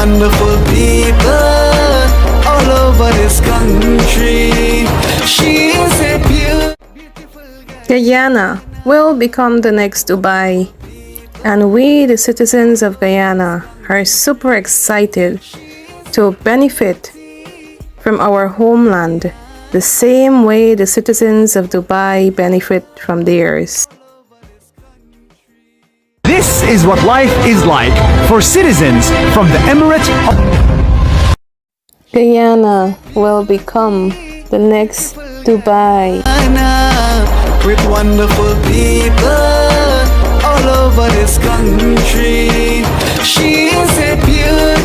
wonderful people all over this country. She is a beautiful Guyana will become the next Dubai, and we, the citizens of Guyana, are super excited to benefit from our homeland the same way the citizens of Dubai benefit from theirs. This is what life is like for citizens from the Emirate of Guyana will become the next Dubai. with wonderful people all over this country. She is a beautiful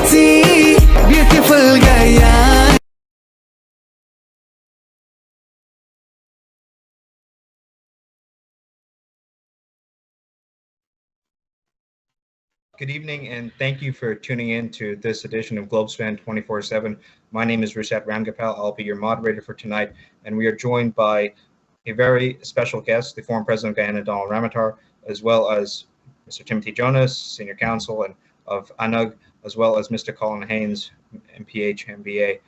Guyana. Good evening, and thank you for tuning in to this edition of Globespan 24/7. My name is Rishat Ramgopal. I'll be your moderator for tonight, and we are joined by a very special guest, the former President of Guyana, Donald Ramotar, as well as Mr. Timothy Jonas, Senior Counsel of ANUG, as well as Mr. Colin Haynes, MPH, MBA.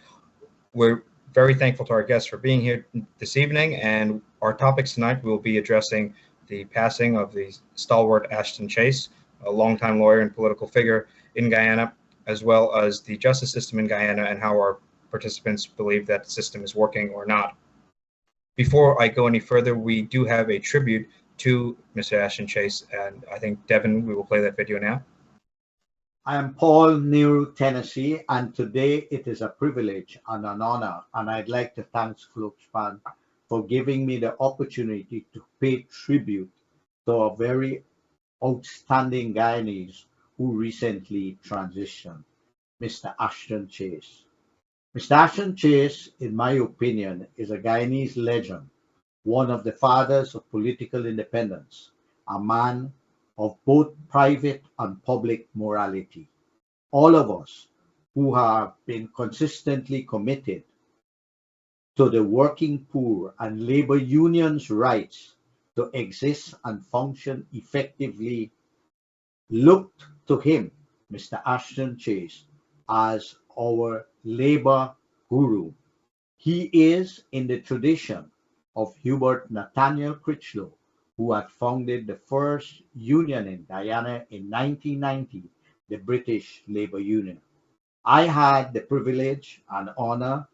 We're very thankful to our guests for being here this evening, and our topics tonight will be addressing the passing of the stalwart Ashton Chase, a longtime lawyer and political figure in Guyana, as well as the justice system in Guyana and how our participants believe that system is working or not. Before I go any further, we do have a tribute to Mr. Ashton Chase, and I think, Devin, we will play that video now. I am Paul, New Tennessee, and today it is a privilege and an honor, and I'd like to thank Globespan for giving me the opportunity to pay tribute to a very outstanding Guyanese who recently transitioned, Mr. Ashton Chase. Mr. Ashton Chase, in my opinion, is a Guyanese legend, one of the fathers of political independence, a man of both private and public morality. All of us who have been consistently committed to the working poor and labor unions' rights to exist and function effectively looked to him, Mr. Ashton Chase, as our labor guru. He is in the tradition of Hubert Nathaniel Critchlow, who had founded the first union in Guyana in 1990, the British Labour Union. I had the privilege and honor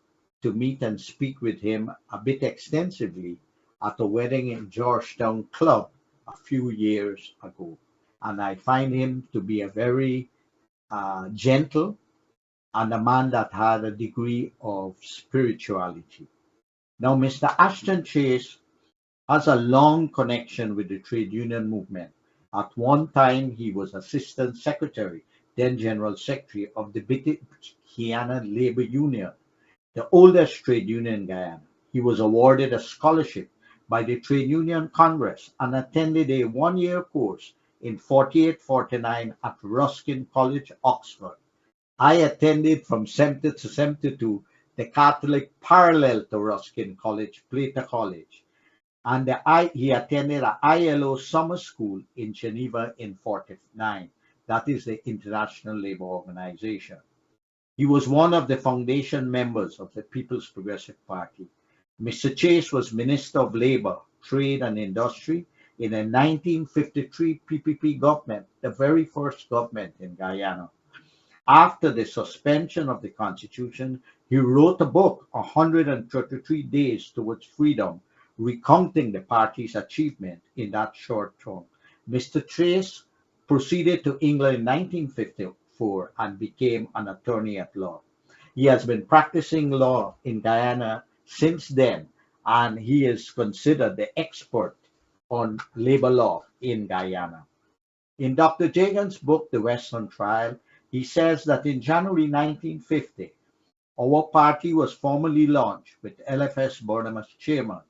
to meet and speak with him a bit extensively at a wedding in Georgetown Club a few years ago. And I find him to be a very gentle and a man that had a degree of spirituality. Now, Mr. Ashton Chase has a long connection with the trade union movement. At one time, he was Assistant Secretary, then General Secretary of the British Guiana Labour Union, the oldest trade union in Guyana. He was awarded a scholarship by the Trade Union Congress and attended a one-year course in 48-49 at Ruskin College, Oxford. I attended from 70 to 72 the Catholic parallel to Ruskin College, Plato College. And he attended an ILO summer school in Geneva in 49. That is the International Labour Organization. He was one of the foundation members of the People's Progressive Party. Mr. Chase was Minister of Labour, Trade and Industry in a 1953 PPP government, the very first government in Guyana. After the suspension of the Constitution, he wrote a book, 133 Days Towards Freedom, recounting the party's achievement in that short term. Mr. Chase proceeded to England in 1954 and became an attorney at law. He has been practicing law in Guyana since then, and he is considered the expert on labor law in Guyana. In Dr. Jagan's book, The Western Trial, he says that in January 1950, our party was formally launched with LFS Burnham as chairman,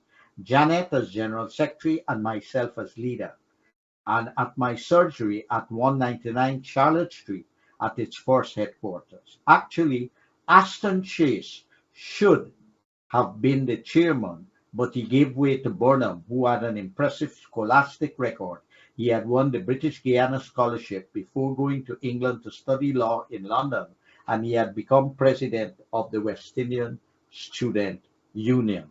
Janet as general secretary, and myself as leader. And at my surgery at 199 Charlotte Street at its first headquarters. Actually, Ashton Chase should have been the chairman, but he gave way to Burnham, who had an impressive scholastic record. He had won the British Guiana Scholarship before going to England to study law in London and he had become president of the West Indian Student Union.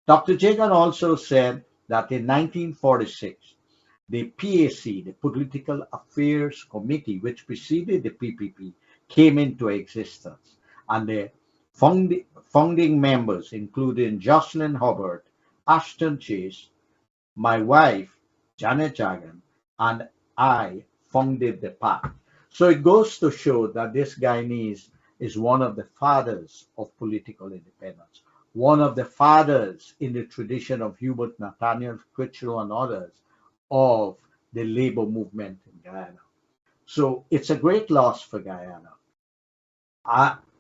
Dr. Jagan also said that in 1946, the PAC, the Political Affairs Committee, which preceded the PPP, came into existence, and the founding members, including Jocelyn Hubbard, Ashton Chase, my wife, Janet Jagan, and I founded the party. So it goes to show that this Guyanese is one of the fathers of political independence, one of the fathers in the tradition of Hubert Nathaniel Critchlow and others of the labor movement in Guyana. So it's a great loss for Guyana.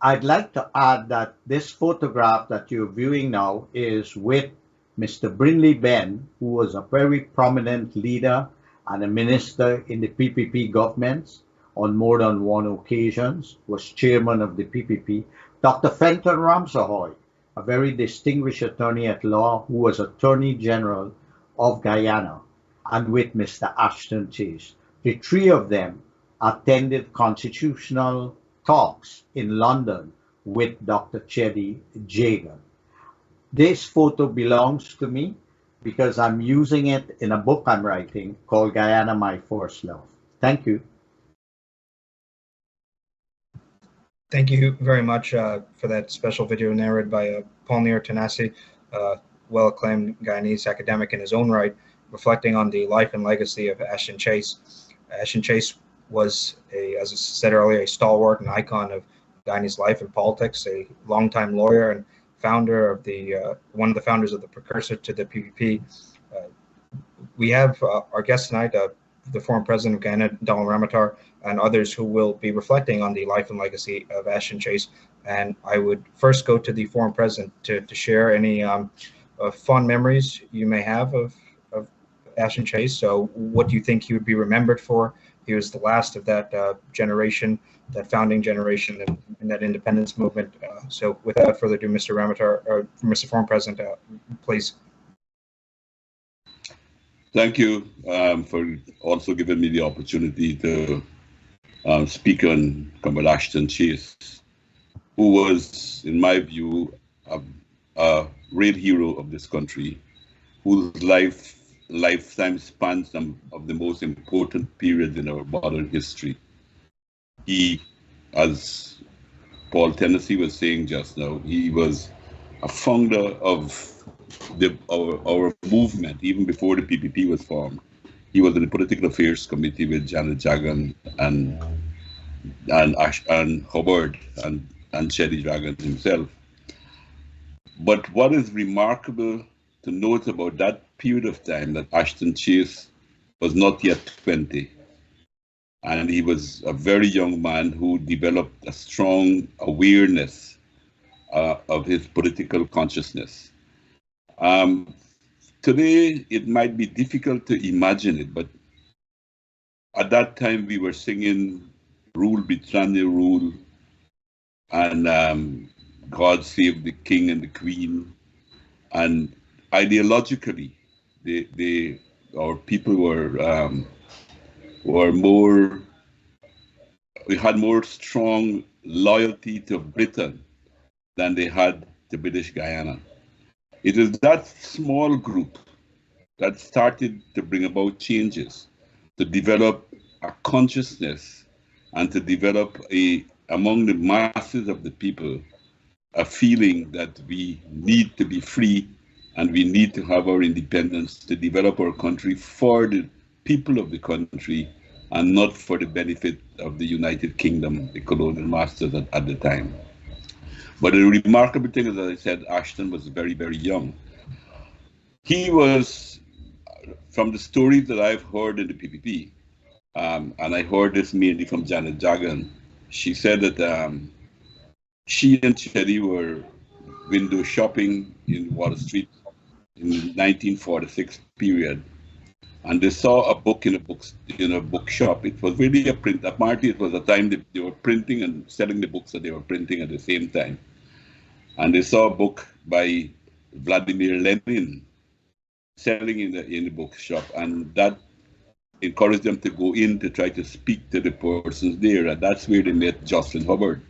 I'd like to add that this photograph that you're viewing now is with Mr. Brinley Ben, who was a very prominent leader and a minister in the PPP governments on more than one occasions, was chairman of the PPP. Dr. Fenton Ramsahoy, a very distinguished attorney at law who was Attorney General of Guyana, and with Mr. Ashton Chase. The three of them attended constitutional talks in London with Dr. Chedi Jagan. This photo belongs to me because I'm using it in a book I'm writing called Guyana, My First Love. Thank you. Thank you very much for that special video narrated by Paul Neer Tanasi, well-acclaimed Guyanese academic in his own right, reflecting on the life and legacy of Ashton Chase. Ashton Chase was, as I said earlier, a stalwart and icon of Guyanese life and politics, a longtime lawyer and founder of one of the founders of the precursor to the PPP. We have our guest tonight, the former president of Guyana, Donald Ramatar, and others who will be reflecting on the life and legacy of Ashton Chase. And I would first go to the former president to share any fond memories you may have of Ashton Chase. So what do you think he would be remembered for? He was the last of that generation, that founding generation in that independence movement. So without further ado, Mr. Ramatar, or Mr. Former President, please. Thank you for also giving me the opportunity to speak on Comrade Ashton Chase, who was, in my view, a real hero of this country, whose lifetime spans some of the most important periods in our modern history. He, as Paul Tennessee was saying just now, he was a founder of our movement even before the PPP was formed. He was in the Political Affairs Committee with Janet Jagan and Hubbard and Chedi Jagan himself. But what is remarkable to note about that period of time, that Ashton Chase was not yet 20. And he was a very young man who developed a strong awareness of his political consciousness. Today, it might be difficult to imagine it, but at that time we were singing Rule Britannia Rule and God Save the King and the Queen. And ideologically, our people were more, we had more strong loyalty to Britain than they had to British Guyana. It is that small group that started to bring about changes, to develop a consciousness and to develop among the masses of the people, a feeling that we need to be free and we need to have our independence, to develop our country for the people of the country and not for the benefit of the United Kingdom, the colonial masters at the time. But the remarkable thing is, as I said, Ashton was very, very young. He was, from the stories that I've heard in the PPP, and I heard this mainly from Janet Jagan, she said that she and Chedi were window shopping in Water Street in the 1946 period, and they saw a book in a bookshop. It was really a print. Apparently, it was a time they were printing and selling the books that they were printing at the same time. And they saw a book by Vladimir Lenin selling in the bookshop, and that encouraged them to go in to try to speak to the persons there. And that's where they met Jocelyn Hubbard.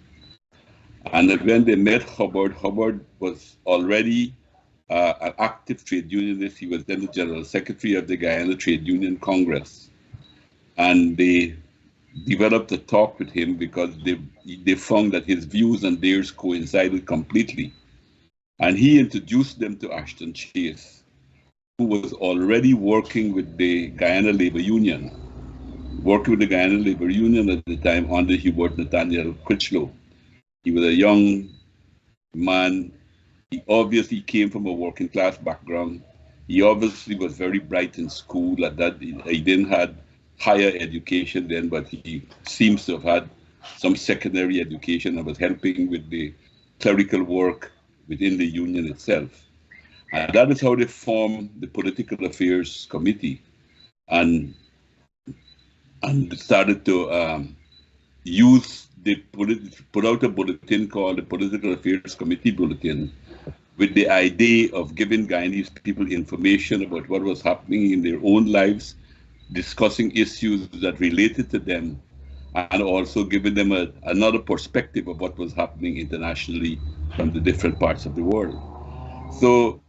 And when they met Hubbard, Hubbard was already an active trade unionist. He was then the General Secretary of the Guyana Trade Union Congress. And they developed a talk with him because they found that his views and theirs coincided completely. And he introduced them to Ashton Chase, who was already working with the Guyana Labor Union, at the time under Hubert Nathaniel Critchlow. He was a young man. He obviously came from a working class background. He obviously was very bright in school. At that, he didn't have higher education then, but he seems to have had some secondary education and was helping with the clerical work within the union itself. And that is how they formed the Political Affairs Committee and started to put out a bulletin called the Political Affairs Committee Bulletin with the idea of giving Guyanese people information about what was happening in their own lives, discussing issues that related to them, and also giving them another perspective of what was happening internationally from the different parts of the world. So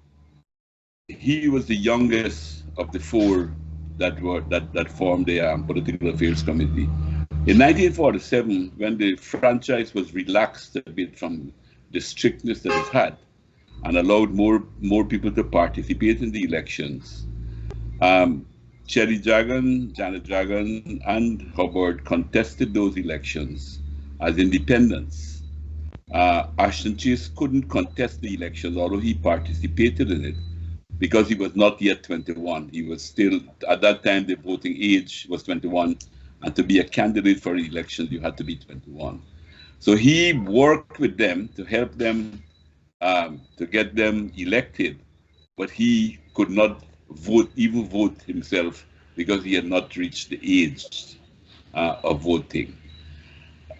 he was the youngest of the four that formed the Political Affairs Committee. In 1947, when the franchise was relaxed a bit from the strictness that it had and allowed more people to participate in the elections, Cherry Dragon, Janet Dragon, and Hubbard contested those elections as independents. Ashton Chase couldn't contest the elections, although he participated in it, because he was not yet 21. He was still, at that time, the voting age was 21, and to be a candidate for elections, you had to be 21. So he worked with them to help them, to get them elected, but he could not vote himself because he had not reached the age of voting.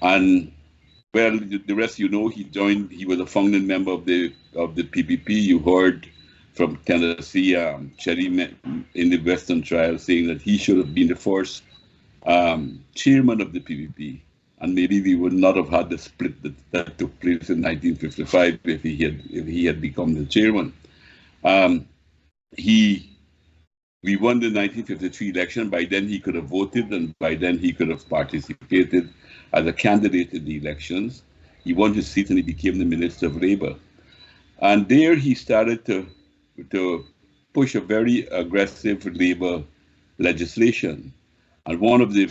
And well, the rest he was a founding member of the PPP. You heard from Tennessee, Cherry in the Western trial saying that he should have been the first chairman of the PPP. And maybe we would not have had the split that took place in 1955 if he had become the chairman. We won the 1953 election. By then he could have voted, and by then he could have participated as a candidate in the elections. He won his seat and he became the Minister of Labor. And there he started to push a very aggressive labor legislation. And one of the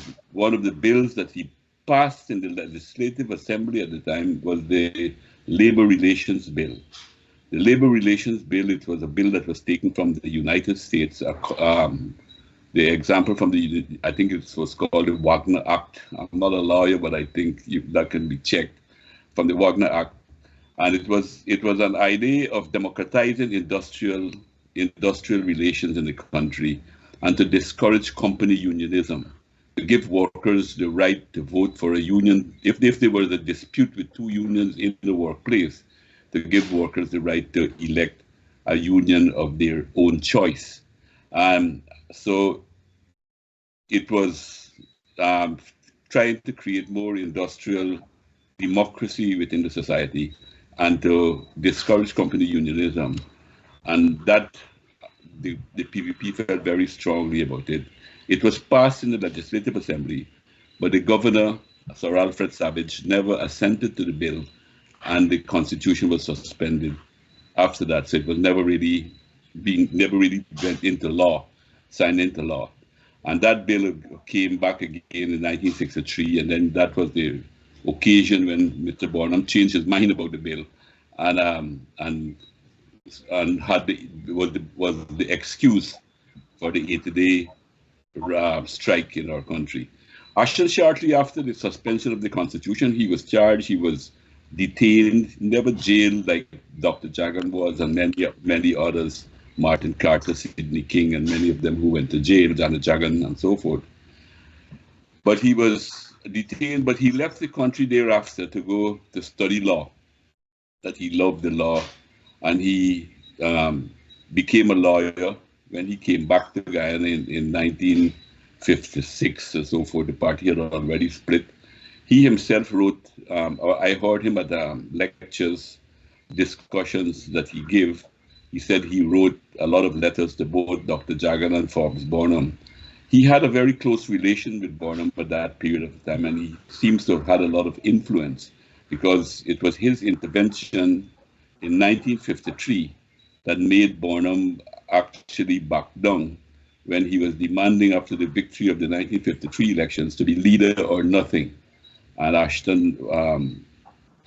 bills that he passed in the Legislative Assembly at the time was the Labor Relations Bill. The Labor Relations Bill, it was a bill that was taken from the United States. The example from I think it was called the Wagner Act. I'm not a lawyer, but I think that can be checked from the Wagner Act. And it was an idea of democratizing industrial relations in the country and to discourage company unionism, to give workers the right to vote for a union. If there was a dispute with two unions in the workplace, to give workers the right to elect a union of their own choice. So it was trying to create more industrial democracy within the society and to discourage company unionism. And that the PPP felt very strongly about it. It was passed in the Legislative Assembly, but the governor, Sir Alfred Savage, never assented to the bill, and the Constitution was suspended after that. So it was never really went into law, signed into law. And that bill came back again in 1963, and then that was the occasion when Mr. Barnum changed his mind about the bill, and was the excuse for the 80-day strike in our country. Ashton, shortly after the suspension of the Constitution, he was charged, he was detained, never jailed like Dr. Jagan was, and many others, Martin Carter, Sidney King, and many of them who went to jail, Janet Jagan, and so forth. But he was detained, but he left the country thereafter to go to study law, that he loved the law, and he became a lawyer when he came back to Guyana in 1956 or so forth. The party had already split. He himself wrote I heard him at lectures, discussions that he gave. He said he wrote a lot of letters to both Dr. Jagan and Forbes Burnham. He had a very close relation with Burnham at that period of time, and he seems to have had a lot of influence because it was his intervention in 1953 that made Burnham actually back down when he was demanding after the victory of the 1953 elections to be leader or nothing. And Ashton,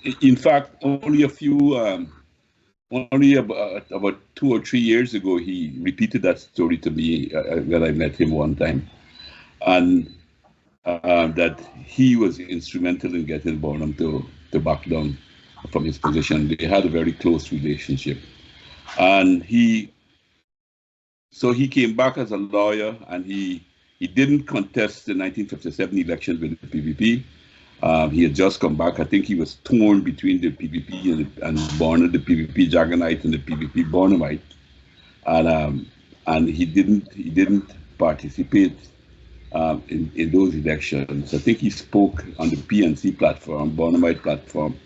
in fact, only about 2 or 3 years ago, he repeated that story to me when I met him one time, and that he was instrumental in getting Burnham to back down from his position. They had a very close relationship, and so he came back as a lawyer, and he didn't contest the 1957 elections with the PPP. He had just come back. I think he was torn between the PPP and Burnham, the PPP Jaganite and the PPP Burnhamite, and he didn't participate in those elections. I think he spoke on the PNC platform, Burnhamite platform,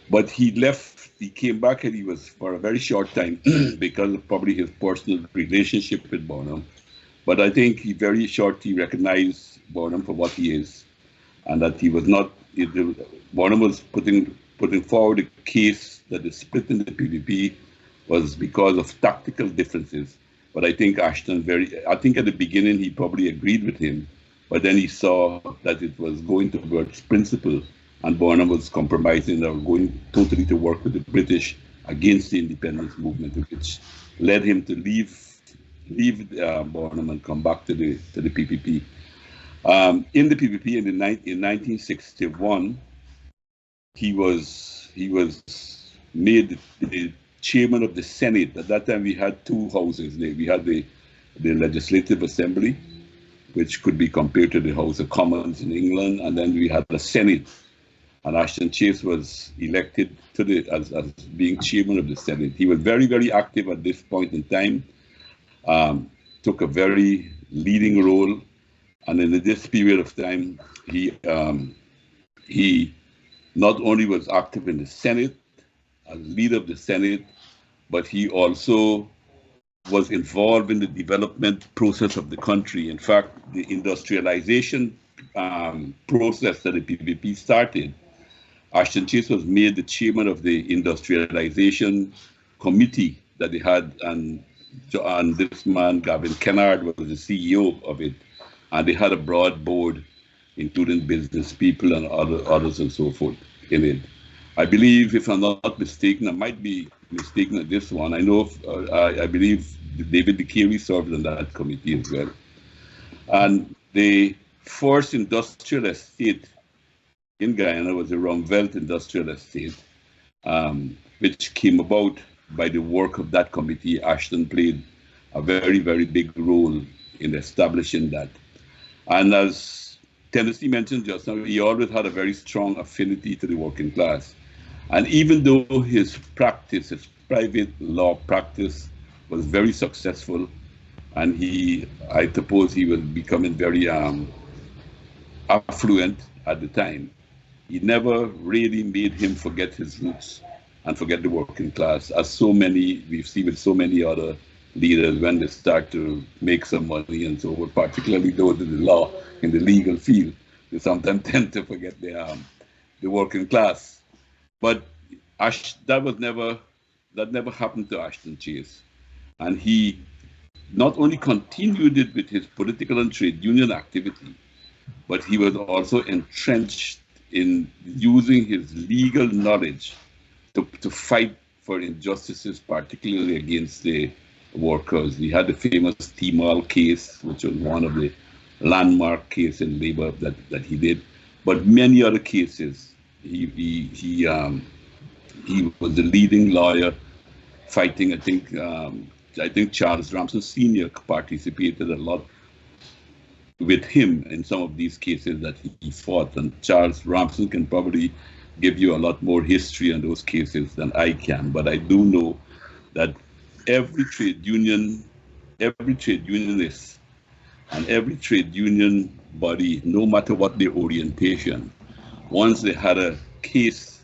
but he left. He came back, and he was for a very short time because of probably his personal relationship with Burnham. But I think he very shortly recognized Burnham for what he is, and that he was not. Burnham was putting forward a case that the split in the PPP was because of tactical differences. But I think Ashton I think at the beginning he probably agreed with him, but then he saw that it was going towards principle, and Burnham was compromising or going totally to work with the British against the independence movement, which led him to leave Burnham and come back to the PPP. In the PPP in 1961, he was made the chairman of the Senate. At that time, we had two houses. We had the Legislative Assembly, which could be compared to the House of Commons in England, and then we had the Senate. And Ashton Chase was elected as being chairman of the Senate. He was very, very active at this point in time. Took a very leading role, and in this period of time, he not only was active in the Senate as leader of the Senate, but he also was involved in the development process of the country. In fact, the industrialization process that the PPP started, Ashton Chase was made the chairman of the industrialization committee that they had, and this man, Gavin Kennard, was the CEO of it. And they had a broad board, including business people and others and so forth in it. I believe, if I'm not mistaken, I might be mistaken at this one. I know, I believe David DeCary served on that committee as well. And the first industrial estate in Guyana was the Rumvelt Industrial Estate, which came about by the work of that committee. Ashton played a very, very big role in establishing that. And as Tennessee mentioned just now, he always had a very strong affinity to the working class. And even though his practice, his private law practice, was very successful, and I suppose he was becoming very affluent at the time, he never really made him forget his roots and forget the working class, as so many, we've seen with so many other leaders when they start to make some money and so forth, particularly those in the law, in the legal field, they sometimes tend to forget the working class. But that never happened to Ashton Chase. And he not only continued it with his political and trade union activity, but he was also entrenched in using his legal knowledge to fight for injustices, particularly against the workers. We had the famous T-Mall case, which was one of the landmark cases in labor that he did, but many other cases. He was the leading lawyer fighting. I think Charles Ramsden Sr. participated a lot with him in some of these cases that he fought, and Charles Ramsden can probably give you a lot more history on those cases than I can. But I do know that every trade unionist, and every trade union body, no matter what their orientation, once they had a case,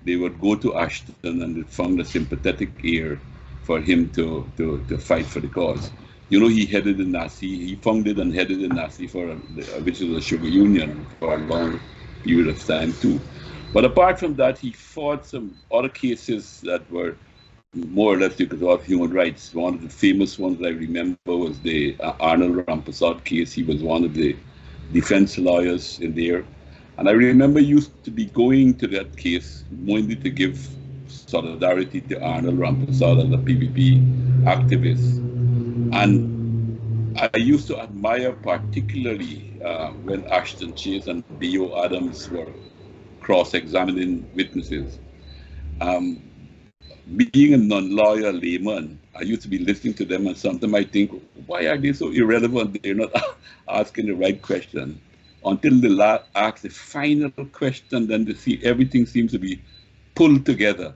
they would go to Ashton and they found a sympathetic ear for him to fight for the cause. You know, he headed the Nazi, he founded and headed the Nazi which is a sugar union, for a long period of time too. But apart from that, he fought some other cases that were more or less you could call human rights. One of the famous ones I remember was the Arnold Rampersad case. He was one of the defense lawyers in there. And I remember used to be going to that case mainly to give solidarity to Arnold Rampersad as a PPP activist. And I used to admire particularly when Ashton Chase and B.O. Adams were cross-examining witnesses. Being a non-lawyer layman, I used to be listening to them, and sometimes I think, why are they so irrelevant? They're not asking the right question. Until they ask the final question, then they see everything seems to be pulled together.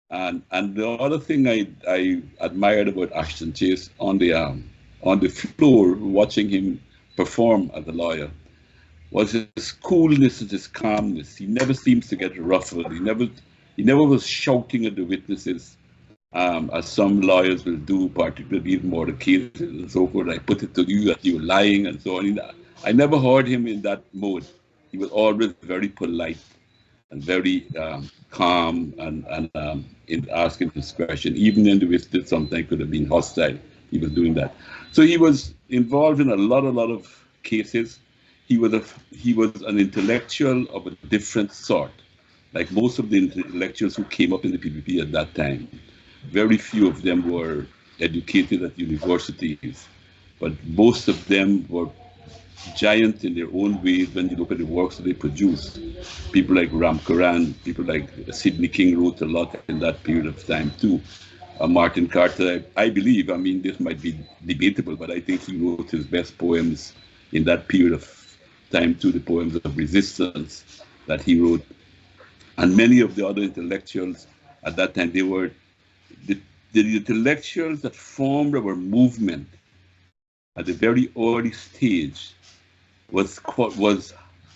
And the other thing I admired about Ashton Chase on the floor, watching him perform as a lawyer, was his coolness and his calmness. He never seems to get ruffled. He never was shouting at the witnesses, as some lawyers will do, particularly in murder cases and so forth. I put it to you that you're lying and so on. I never heard him in that mode. He was always very polite and very calm and in asking his question. Even when the witness sometimes could have been hostile, he was doing that. So he was involved in a lot of cases. He was an intellectual of a different sort. Like most of the intellectuals who came up in the PPP at that time, very few of them were educated at universities, but most of them were giants in their own ways when you look at the works that they produced. People like Ram Karan, people like Sidney King wrote a lot in that period of time too. Martin Carter, I believe, I mean, this might be debatable, but I think he wrote his best poems in that period of time too, the poems of resistance that he wrote. And many of the other intellectuals at that time, they were the intellectuals that formed our movement at the very early stage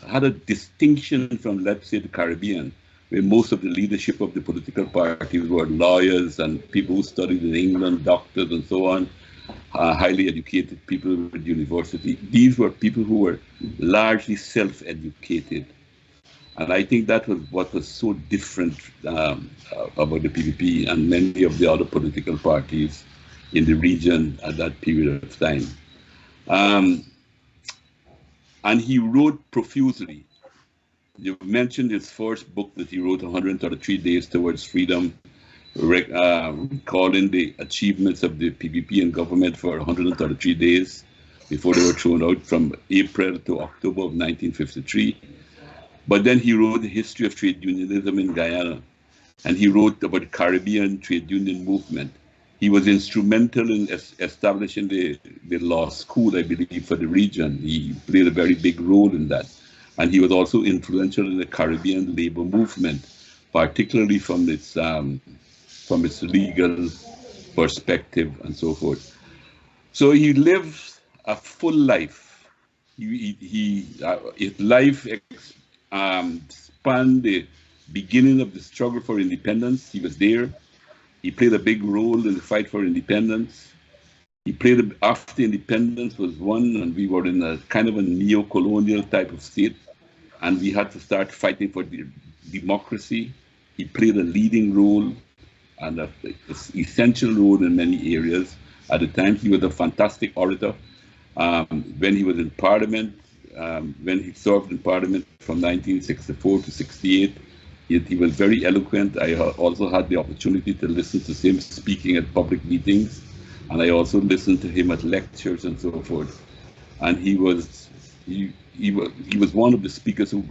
had a distinction from, let's say, the Caribbean, where most of the leadership of the political parties were lawyers and people who studied in England, doctors and so on, highly educated people with university. These were people who were largely self-educated. And I think that was what was so different about the PPP and many of the other political parties in the region at that period of time. And he wrote profusely. You mentioned his first book that he wrote, 133 Days Towards Freedom, recalling the achievements of the PPP and government for 133 days before they were thrown out from April to October of 1953. But then he wrote the history of trade unionism in Guyana, and he wrote about the Caribbean trade union movement. He was instrumental in establishing the law school, I believe, for the region. He played a very big role in that. And he was also influential in the Caribbean labor movement, particularly from its legal perspective and so forth. So he lived a full life. His life spanned the beginning of the struggle for independence. He was there. He played a big role in the fight for independence. He played after independence was won, and we were in a kind of a neo-colonial type of state, and we had to start fighting for democracy. He played a leading role and an essential role in many areas. At the time, he was a fantastic orator. When he was in Parliament, when he served in Parliament from 1964 to 68, he was very eloquent. I also had the opportunity to listen to him speaking at public meetings, and I also listened to him at lectures and so forth. And he was one of the speakers who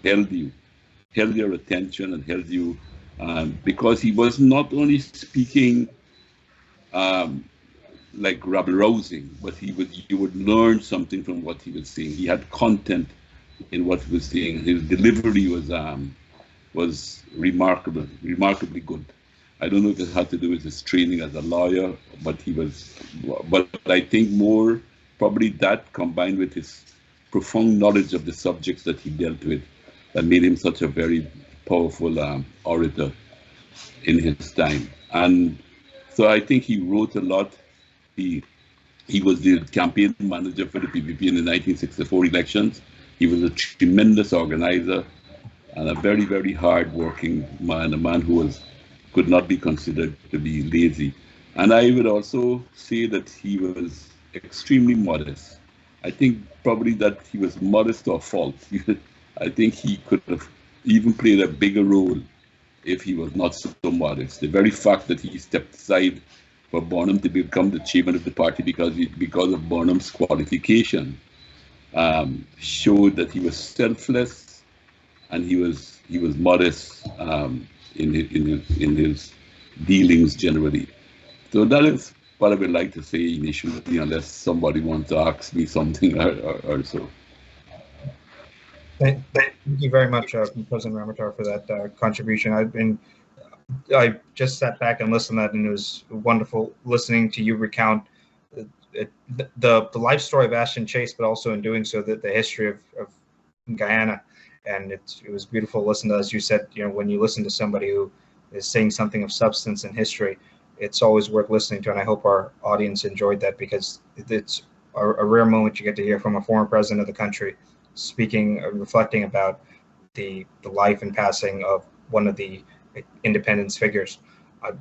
held your attention and held you, because he was not only speaking like rabble-rousing, but you would learn something from what he was saying. He had content in what he was saying. His delivery was remarkably good. I don't know if it had to do with his training as a lawyer, but I think more probably that combined with his profound knowledge of the subjects that he dealt with that made him such a very powerful orator in his time. And so I think he wrote a lot. He was the campaign manager for the PPP in the 1964 elections. He was a tremendous organizer and a very, very hard-working man, a man who could not be considered to be lazy. And I would also say that he was extremely modest. I think probably that he was modest to a fault. I think he could have even played a bigger role if he was not so modest. The very fact that he stepped aside for Bonham to become the chairman of the party because of Bonham's qualification showed that he was selfless and he was modest in his dealings generally. So that is what I would like to say initially, unless somebody wants to ask me something or so. Thank you very much, President Ramatar, for that contribution. I just sat back and listened to that, and it was wonderful listening to you recount the life story of Ashton Chase, but also in doing so, the history of Guyana. And it was beautiful to listen to, as you said, when you listen to somebody who is saying something of substance in history, it's always worth listening to. And I hope our audience enjoyed that, because it's a rare moment you get to hear from a former president of the country speaking, reflecting about the life and passing of one of the independence figures.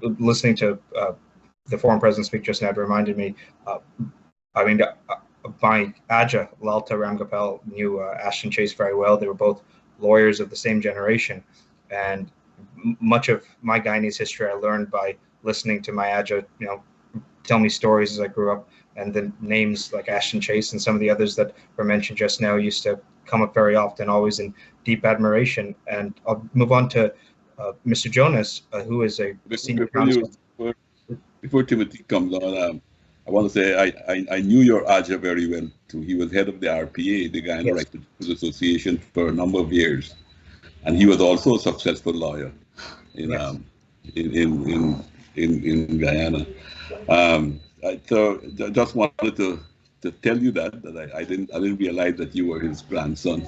Listening to the former president speak just now reminded me, my Aja, Lalta Ramgopal, knew Ashton Chase very well. They were both lawyers of the same generation. And much of my Guyanese history I learned by listening to my Aja, tell me stories as I grew up. And the names like Ashton Chase and some of the others that were mentioned just now used to come up very often, always in deep admiration. And I'll move on to Mr. Jonas, who is a senior counsel. Before Timothy comes on, I want to say I knew your Aja very well too. He was head of the RPA, the Guyana Right Producers Association, for a number of years, and he was also a successful lawyer in Guyana. So I just wanted to tell you that I didn't realize that you were his grandson.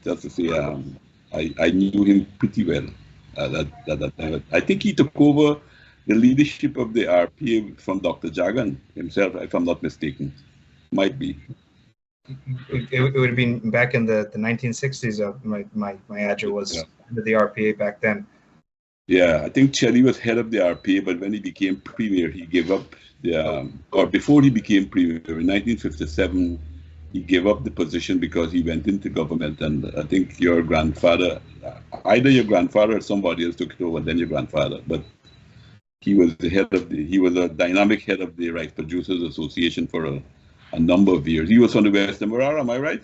Just to say, I knew him pretty well at that time. I think he took over the leadership of the RPA from Dr. Jagan himself, if I'm not mistaken. Might be. It would have been back in the 1960s. My Aja was under the RPA back then. Yeah, I think Chelly was head of the RPA, but when he became premier, he gave up or before he became premier in 1957, he gave up the position because he went into government. And I think your grandfather, either your grandfather or somebody else took it over, then your grandfather. But he was he was a dynamic head of the Rice Producers Association for a number of years. He was from the West Demerara, am I right?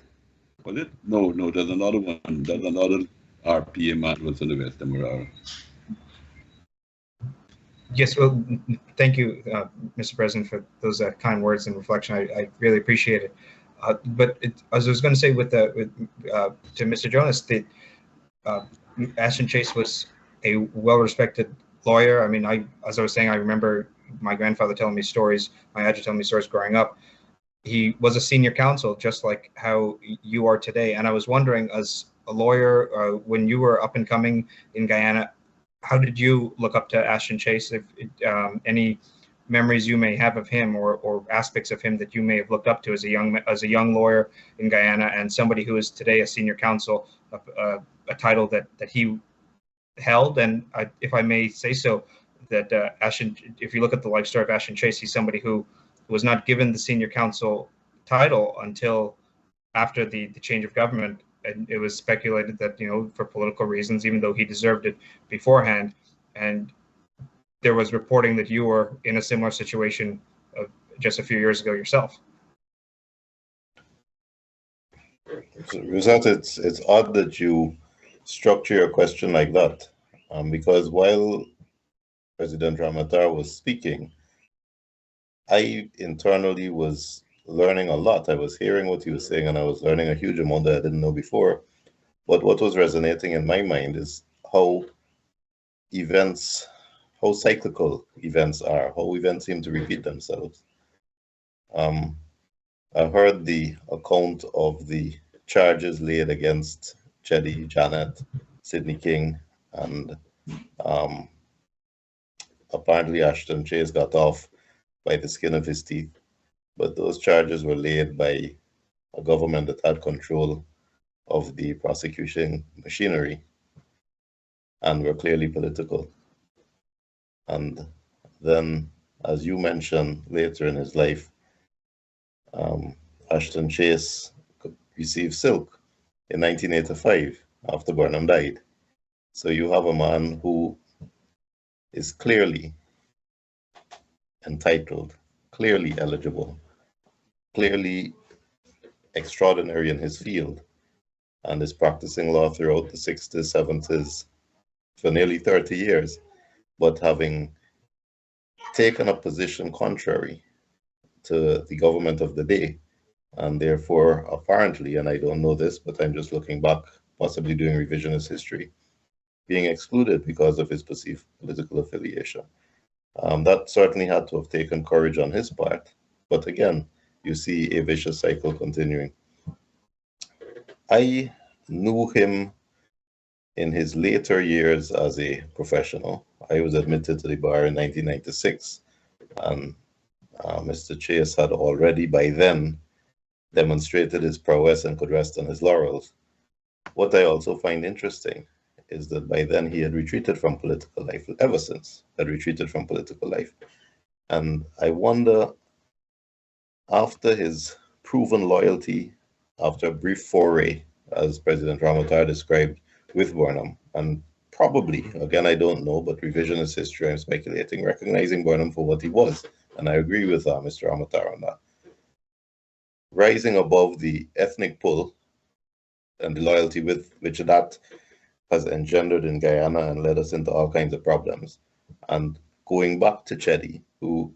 Was it? No, there's another one. There's another RPA man who was from the West Demerara. Yes, well, thank you, Mr. President, for those kind words and reflection. I really appreciate it. But as I was going to say to Mr. Jonas, Ashton Chase was a well-respected lawyer. I mean, as I was saying, I remember my grandfather telling me stories, my Aja telling me stories growing up. He was a senior counsel, just like how you are today. And I was wondering, as a lawyer, when you were up and coming in Guyana, how did you look up to Ashton Chase? If any memories you may have of him, or aspects of him that you may have looked up to as a young lawyer in Guyana, and somebody who is today a senior counsel, a title that he held. And if I may say so, that Ashton, if you look at the life story of Ashton Chase, he's somebody who was not given the senior counsel title until after the change of government. And it was speculated that, for political reasons, even though he deserved it beforehand. And there was reporting that you were in a similar situation just a few years ago yourself. Rosette, it's odd that you structure your question like that, because while President Ramatar was speaking, I internally was learning a lot. I was hearing what he was saying, and I was learning a huge amount that I didn't know before. But what was resonating in my mind is how cyclical events are, how events seem to repeat themselves. I heard the account of the charges laid against Chedi, Janet, Sidney King, and apparently Ashton Chase got off by the skin of his teeth. But those charges were laid by a government that had control of the prosecution machinery and were clearly political. And then, as you mentioned later in his life, Ashton Chase received silk in 1985 after Burnham died. So you have a man who is clearly entitled, clearly eligible, clearly extraordinary in his field, and is practicing law throughout the 60s, 70s for nearly 30 years, but having taken a position contrary to the government of the day, and therefore apparently, and I don't know this, but I'm just looking back, possibly doing revisionist history, being excluded because of his perceived political affiliation. That certainly had to have taken courage on his part, but again, you see a vicious cycle continuing. I knew him in his later years as a professional. I was admitted to the bar in 1996, and Mr. Chase had already by then demonstrated his prowess and could rest on his laurels. What I also find interesting is that by then he had retreated from political life, ever since had retreated from political life. And I wonder, after his proven loyalty, after a brief foray, as President Ramatar described, with Burnham, and probably, again, I don't know, but revisionist history, I'm speculating, recognizing Burnham for what he was. And I agree with Mr. Ramatar on that. Rising above the ethnic pull and the loyalty with which that has engendered in Guyana and led us into all kinds of problems. And going back to Chedi, who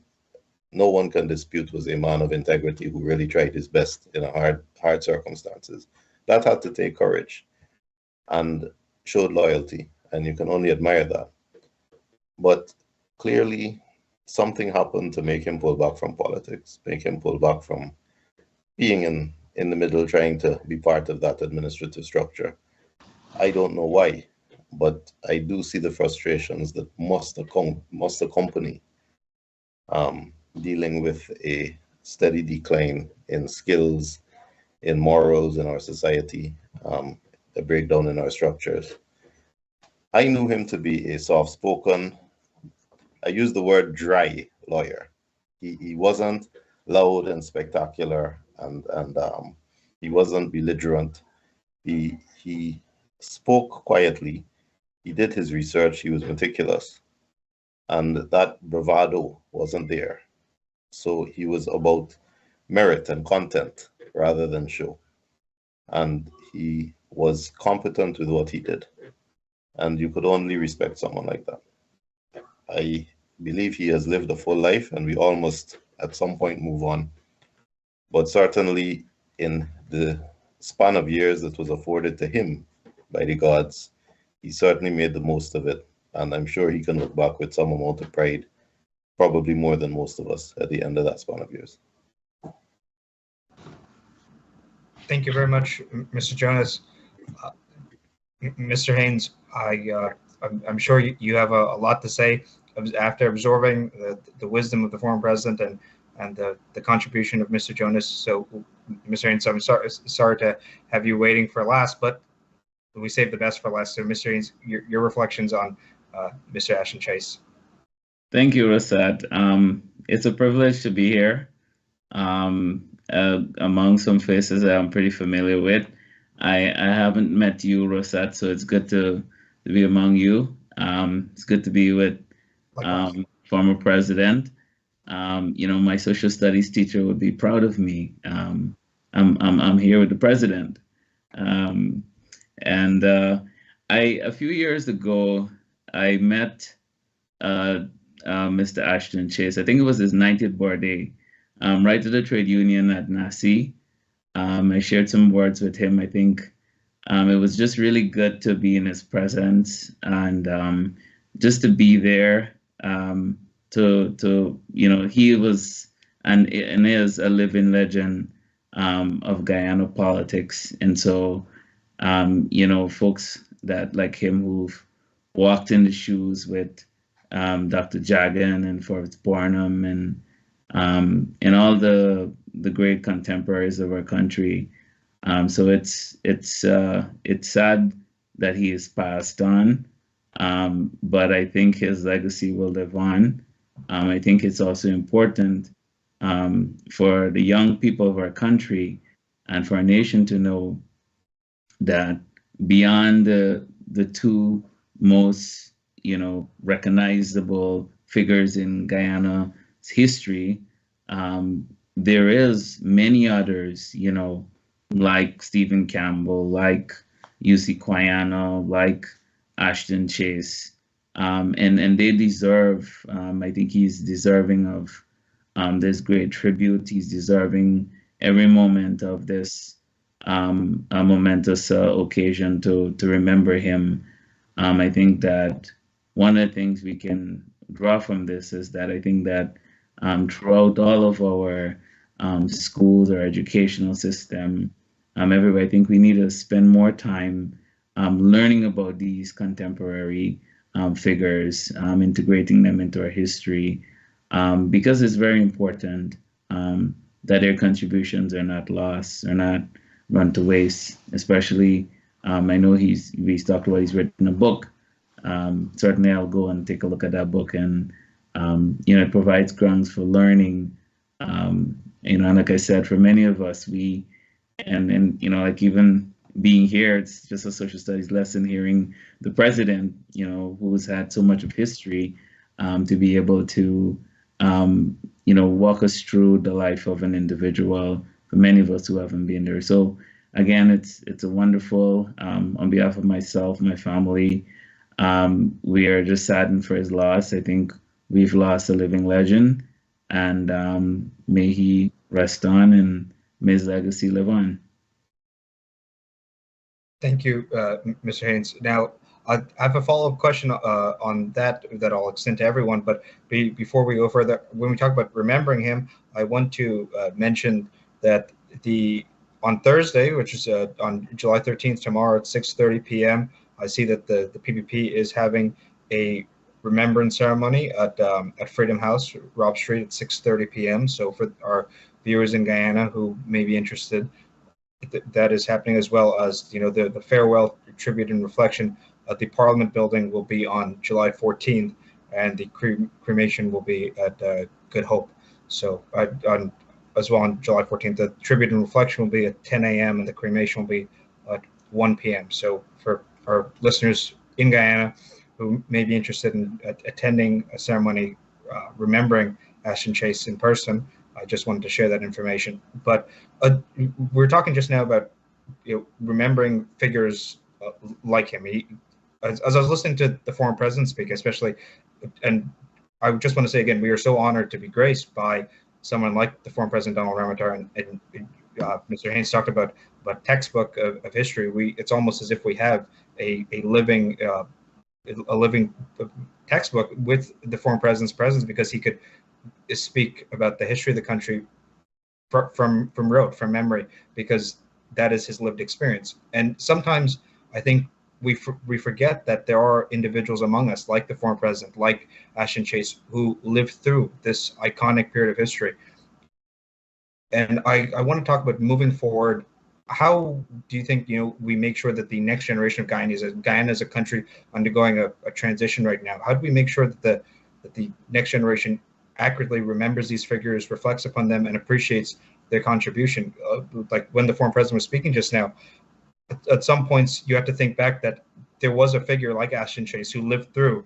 no one can dispute was a man of integrity who really tried his best in a hard circumstances. That had to take courage and showed loyalty, and you can only admire that. But clearly, something happened to make him pull back from politics, make him pull back from being in the middle, trying to be part of that administrative structure. I don't know why, but I do see the frustrations that must accompany dealing with a steady decline in skills, in morals in our society, a breakdown in our structures. I knew him to be a soft-spoken, I use the word dry lawyer. He wasn't loud and spectacular, and he wasn't belligerent. He spoke quietly. He did his research. He was meticulous, and that bravado wasn't there. So he was about merit and content rather than show. And he was competent with what he did. And you could only respect someone like that. I believe he has lived a full life, and we all must at some point move on. But certainly in the span of years that was afforded to him by the gods, he certainly made the most of it. And I'm sure he can look back with some amount of pride, probably more than most of us at the end of that span of years. Thank you very much, Mr. Jonas. Mr. Haynes, I'm sure you have a lot to say after absorbing the wisdom of the former president and the contribution of Mr. Jonas. So, Mr. Haynes, I'm sorry to have you waiting for last, but we saved the best for last. So, Mr. Haynes, your reflections on Mr. Ashton Chase. Thank you, Rosette. It's a privilege to be here among some faces that I'm pretty familiar with. I haven't met you, Rosette, so it's good to be among you. It's good to be with former president. My social studies teacher would be proud of me. I'm here with the president. A few years ago, I met Mr. Ashton Chase. I think it was his 90th birthday, right at the trade union at Nasi. I shared some words with him. I think it was just really good to be in his presence and just to be there. He was and is a living legend of Guyana politics. And so, folks that like him who've walked in the shoes with Dr. Jagan and Forbes Barnum and all the great contemporaries of our country. So it's sad that he is passed on, but I think his legacy will live on. I think it's also important for the young people of our country and for our nation to know that beyond the two most recognizable figures in Guyana's history, there is many others, like Stephen Campbell, like UC Quayana, like Ashton Chase, and they deserve. I think he's deserving of this great tribute. He's deserving every moment of this a momentous occasion to remember him. I think that one of the things we can draw from this is that I think that throughout all of our schools or educational system, everywhere, I think we need to spend more time learning about these contemporary figures, integrating them into our history, because it's very important that their contributions are not lost, are not run to waste. Especially, I know he's talked about, he's written a book. Certainly, I'll go and take a look at that book, and it provides grounds for learning. And like I said, for many of us, like even being here, it's just a social studies lesson hearing the president, who's had so much of history, to be able to, walk us through the life of an individual, for many of us who haven't been there. So again, it's a wonderful, on behalf of myself, my family, we are just saddened for his loss. I think we've lost a living legend, and may he rest on and may his legacy live on. Thank you, Mr. Haynes. Now, I have a follow-up question on that I'll extend to everyone. But before we go further, when we talk about remembering him, I want to mention that on Thursday, which is on July 13th, tomorrow at 6:30 p.m., I see that the PPP is having a remembrance ceremony at Freedom House, Robb Street, at 6:30 p.m. So for our viewers in Guyana who may be interested, that is happening, as well as the farewell, tribute, and reflection at the Parliament Building will be on July 14th, and the cremation will be at Good Hope. So as well on July 14th, the tribute and reflection will be at 10 a.m. and the cremation will be at 1 p.m. So for our listeners in Guyana who may be interested in attending a ceremony remembering Ashton Chase in person, I just wanted to share that information. But we're talking just now about remembering figures like him. As I was listening to the former president speak, especially, and I just want to say again, we are so honored to be graced by someone like the former president Donald Ramotar, and Mr. Haynes talked about textbook of history. It's almost as if we have a living textbook with the former president's presence, because he could speak about the history of the country from rote, from memory, because that is his lived experience. And sometimes I think we forget that there are individuals among us, like the former president, like Ashton Chase, who lived through this iconic period of history. And I want to talk about moving forward. How do you think we make sure that the next generation of Guyanese, Guyana is a country undergoing a transition right now, how do we make sure that the next generation accurately remembers these figures, reflects upon them, and appreciates their contribution? Like when the former president was speaking just now, at some points you have to think back that there was a figure like Ashton Chase who lived through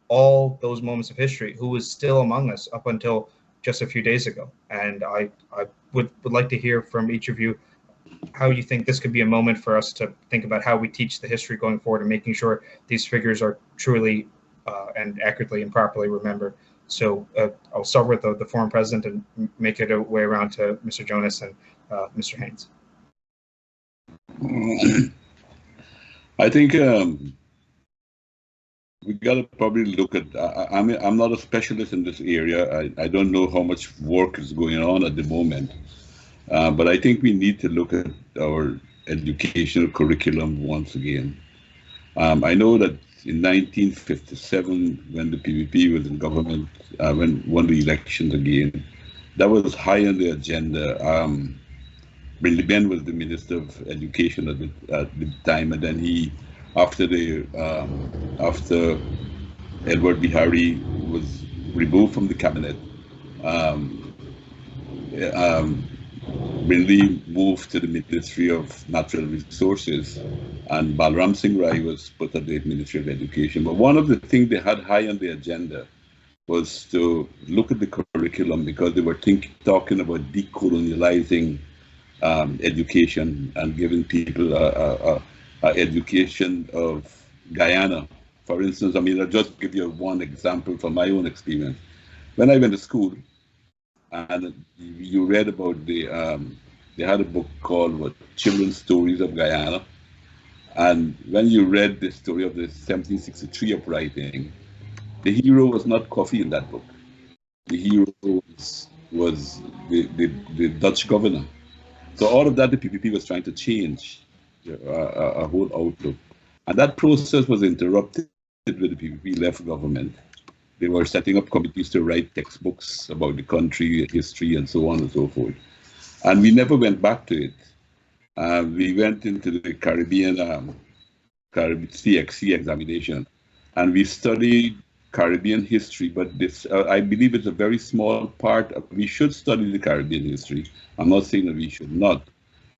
all those moments of history, who was still among us up until just a few days ago. And I would like to hear from each of you how you think this could be a moment for us to think about how we teach the history going forward, and making sure these figures are truly and accurately and properly remembered. So I'll start with the former president and make it a way around to Mr. Jonas and Mr. Haynes. I think we got to probably look at, I'm not a specialist in this area. I don't know how much work is going on at the moment. But I think we need to look at our educational curriculum once again. I know that in 1957, when the PPP was in government, when won the elections again, that was high on the agenda. Brindley Ben was the Minister of Education at the time, and then he, after Edward Bihari was removed from the cabinet, um, Brindley moved to the Ministry of Natural Resources, and Balram Singh Rai was put at the Ministry of Education. But one of the things they had high on the agenda was to look at the curriculum, because they were talking about decolonializing education and giving people a education of Guyana. For instance, I mean, I'll just give you one example from my own experience. When I went to school, and you read about they had a book called Children's Stories of Guyana. And when you read the story of the 1763 uprising, the hero was not Coffee in that book. The hero was the Dutch governor. So all of that, the PPP was trying to change a whole outlook. And that process was interrupted when the PPP left government. They were setting up committees to write textbooks about the country, history, and so on and so forth. And we never went back to it. We went into the Caribbean CXC examination, and we studied Caribbean history, but this, I believe it's a very small part. We should study the Caribbean history. I'm not saying that we should not,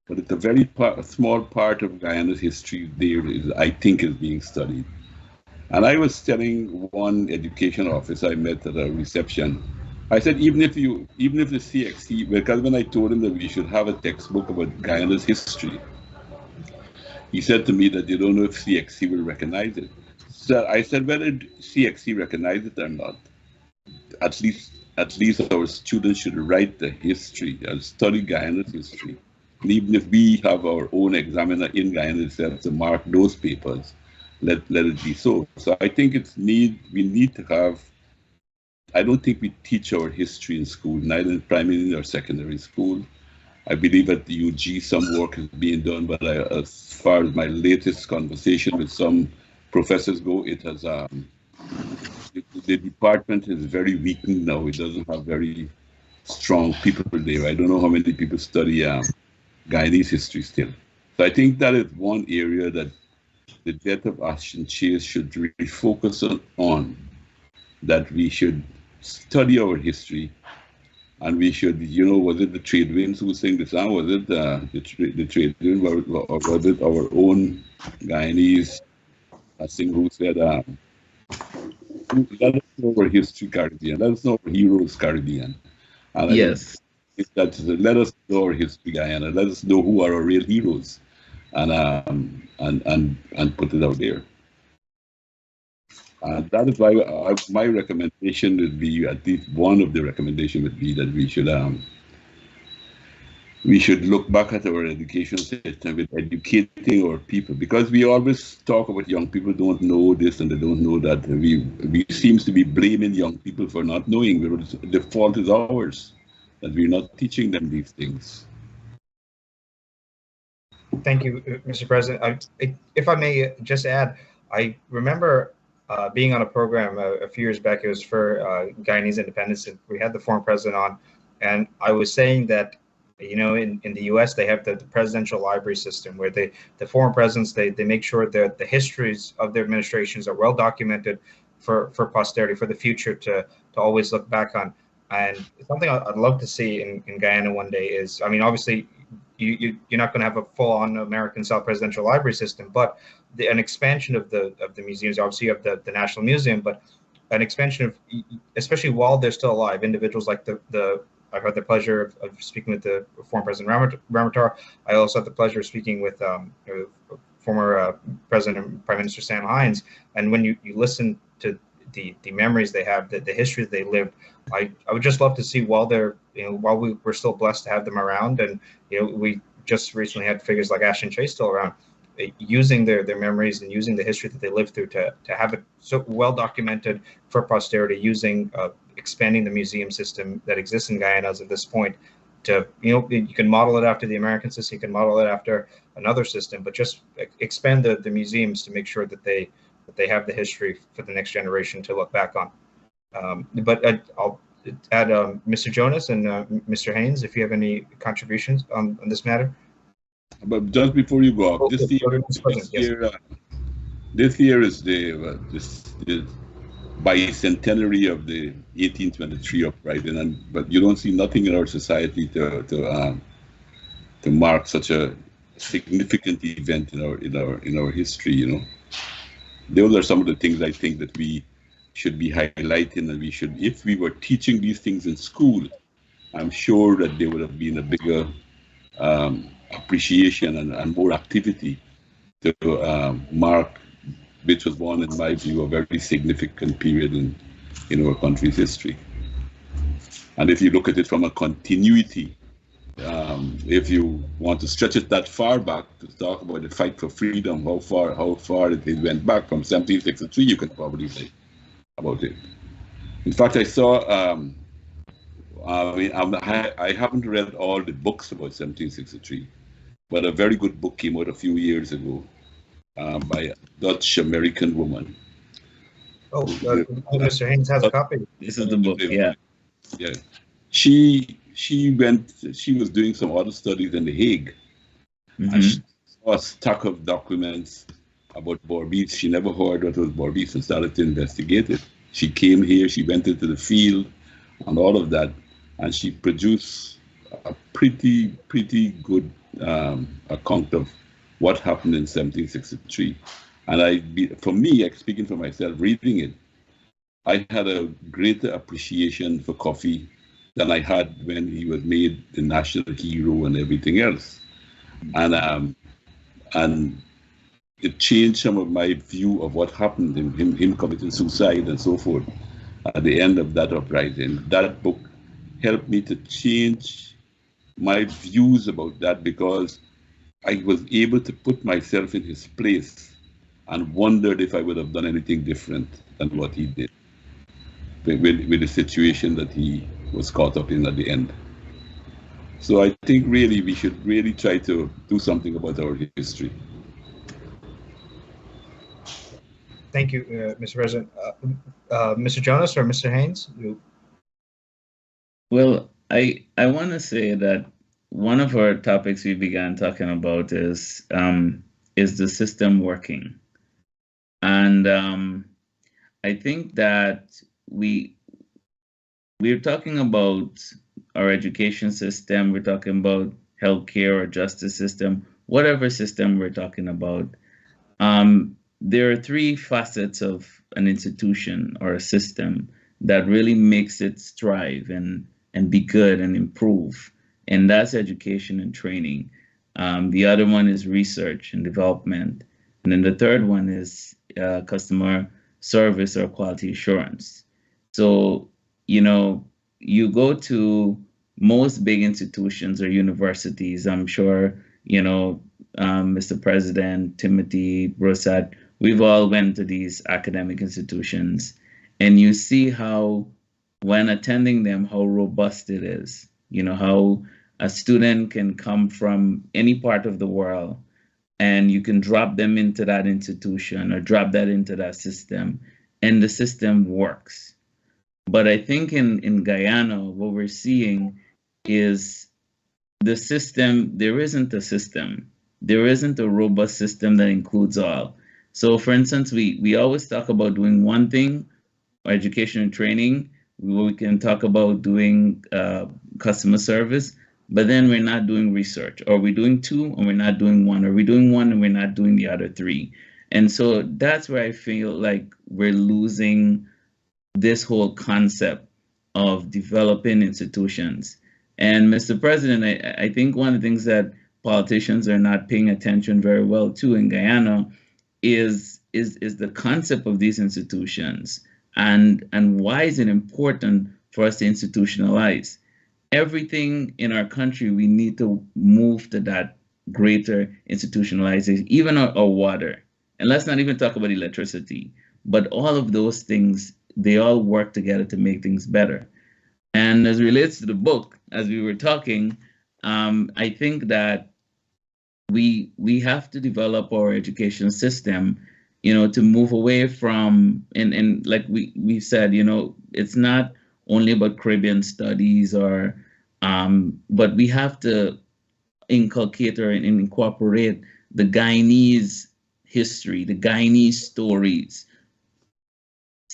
but it's a very small part of Guyana's history there I think is being studied. And I was telling one education officer I met at a reception, I said, even if the CXC, because when I told him that we should have a textbook about Guyana's history, he said to me that they don't know if CXC will recognize it. So I said, whether CXC recognize it or not, at least our students should write the history and study Guyana's history. And even if we have our own examiner in Guyana itself to mark those papers, let it be so. So I think we need to have, I don't think we teach our history in school, neither in primary or secondary school. I believe at the UG some work is being done, but as far as my latest conversation with some professors go, it has the department is very weakened now. It doesn't have very strong people there. I don't know how many people study Guyanese history still. So I think that is one area that the death of Ashton Chase should really focus on, that we should study our history, and we should, was it the trade winds who sang the song? Was it the trade winds, or was it our own Guyanese singer who said, let us know our history, Caribbean. Let us know our heroes, Caribbean. And yes. Let us know our history, Guyana. Let us know who are our real heroes, and put it out there. That is why my recommendation would be, at least one of the recommendations would be, that we should look back at our education system with educating our people, because we always talk about young people don't know this and they don't know that. We seems to be blaming young people for not knowing. The fault is ours, that we're not teaching them these things. Thank you, Mr. President. If I may just add, I remember being on a program a few years back. It was for Guyanese independence, and we had the former president on, and I was saying that, in the U.S. they have the presidential library system, where the former presidents, they make sure that the histories of their administrations are well documented for posterity, for the future to always look back on. And something I'd love to see in Guyana one day is, I mean, obviously you're not going to have a full-on American-style presidential library system, but an expansion of the museums. Obviously, you have the National Museum, but an expansion of, especially while they're still alive, individuals like I've had the pleasure of speaking with the former President Ramatar. I also had the pleasure of speaking with former President and Prime Minister Sam Hinds. And when you listen to the memories they have, the history that they lived, I would just love to see, while we're still blessed to have them around, and we just recently had figures like Ashton Chase still around, using their memories and using the history that they lived through to have it so well documented for posterity, using expanding the museum system that exists in Guyana as of this point. you can model it after the American system, you can model it after another system, but just expand the museums to make sure that they have the history for the next generation to look back on. But I'll add Mr. Jonas and Mr. Haynes, if you have any contributions on this matter. But just before you go off, this year is the bicentenary of the 1823 uprising, but you don't see nothing in our society to mark such a significant event in our history. You know, those are some of the things I think that we should be highlighting, and we should, if we were teaching these things in school, I'm sure that there would have been a bigger appreciation and more activity to mark, which was one, in my view, a very significant period in our country's history. And if you look at it from a continuity, if you want to stretch it that far back to talk about the fight for freedom, how far it went back from 1763, you can probably say about it. In fact, I saw, I haven't read all the books about 1763, but a very good book came out a few years ago by a Dutch-American woman. Oh, Mr. Haynes has a copy. This is the book, yeah. Yeah. She was doing some other studies in The Hague, and she saw a stack of documents about Berbice. She never heard what was Berbice and started to investigate it. She came here, she went into the field and all of that, and she produced a pretty good account of what happened in 1763. And for me, speaking for myself, reading it, I had a greater appreciation for coffee than I had when he was made the national hero and everything else. And it changed some of my view of what happened in him committing suicide and so forth at the end of that uprising. That book helped me to change my views about that, because I was able to put myself in his place and wondered if I would have done anything different than what he did with the situation that he was caught up in at the end. So I think really we should really try to do something about our history. Thank you, Mr. President. Mr. Jonas or Mr. Haynes? Well, I want to say that one of our topics we began talking about is the system working, and I think that we're talking about our education system, we're talking about healthcare or justice system, whatever system we're talking about. There are three facets of an institution or a system that really makes it strive and be good and improve. And that's education and training. The other one is research and development. And then the third one is customer service or quality assurance. So, you go to most big institutions or universities, I'm sure, Mr. President, Timothy, Rosat, we've all went to these academic institutions, and you see how, when attending them, how robust it is. How a student can come from any part of the world, and you can drop them into that institution or drop that into that system, and the system works. But I think in Guyana, what we're seeing is the system, there isn't a system. There isn't a robust system that includes all. So for instance, we always talk about doing one thing, education and training. We can talk about doing customer service, but then we're not doing research, or we're doing two and we're not doing one, or we're doing one and we're not doing the other three. And so that's where I feel like we're losing this whole concept of developing institutions. And Mr. President, I think one of the things that politicians are not paying attention very well to in Guyana is the concept of these institutions, and why is it important for us to institutionalize everything in our country. We need to move to that greater institutionalization, even our water. And let's not even talk about electricity, but all of those things, they all work together to make things better. And as it relates to the book, as we were talking, I think that we have to develop our education system, to move away from, and like we said, it's not only about Caribbean studies but we have to inculcate or incorporate the Guyanese history, the Guyanese stories.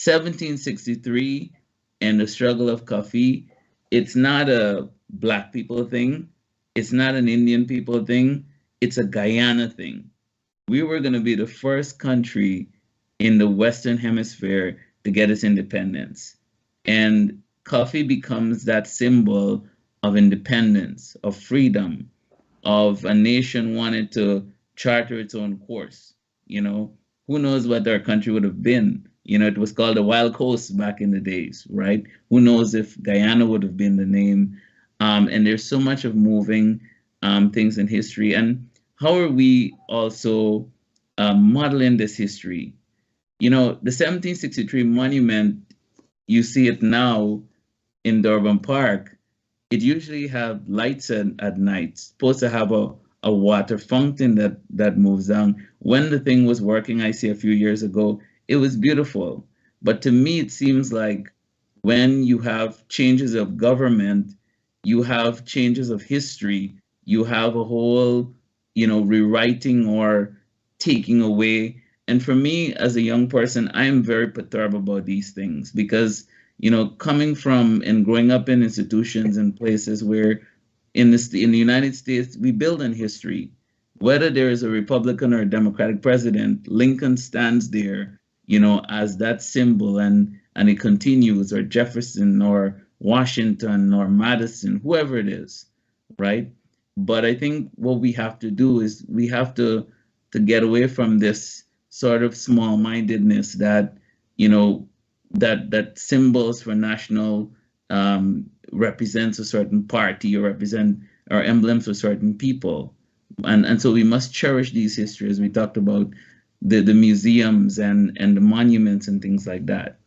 1763 and the struggle of coffee, it's not a Black people thing. It's not an Indian people thing. It's a Guyana thing. We were going to be the first country in the Western Hemisphere to get its independence. And coffee becomes that symbol of independence, of freedom, of a nation wanted to charter its own course. Who knows what our country would have been? It was called the Wild Coast back in the days, right? Who knows if Guyana would have been the name? And there's so much of moving things in history. And how are we also modeling this history? The 1763 monument, you see it now in Durban Park. It usually have lights at night. It's supposed to have a water fountain that moves down. When the thing was working, I see a few years ago, it was beautiful. But to me, it seems like when you have changes of government, you have changes of history, you have a whole, rewriting or taking away. And for me, as a young person, I am very perturbed about these things because, coming from and growing up in institutions and places where in the United States, we build on history. Whether there is a Republican or a Democratic president, Lincoln stands there, as that symbol, and it continues, or Jefferson or Washington or Madison, whoever it is, right? But I think what we have to do is we have to get away from this sort of small-mindedness that, that symbols for national represents a certain party or represent or emblems for certain people. And so we must cherish these histories. We talked about the museums and the monuments and things like that.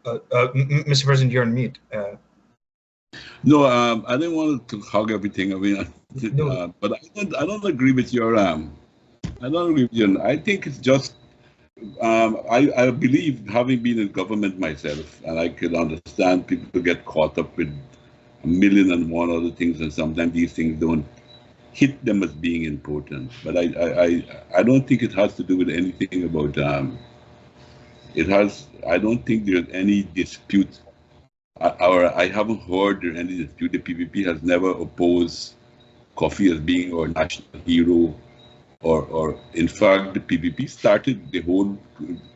Mr. President, you're on mute. No, I didn't want to hog everything. I mean, No. but I don't agree with your. I don't agree with you. I think it's just. I believe, having been in government myself, and I could understand people get caught up with a million and one other things, and sometimes these things don't hit them as being important. But I don't think it has to do with anything about. It has. I don't think there's any dispute. I haven't heard there any dispute. The PPP has never opposed coffee as being our national hero. Or in fact, the PPP started the whole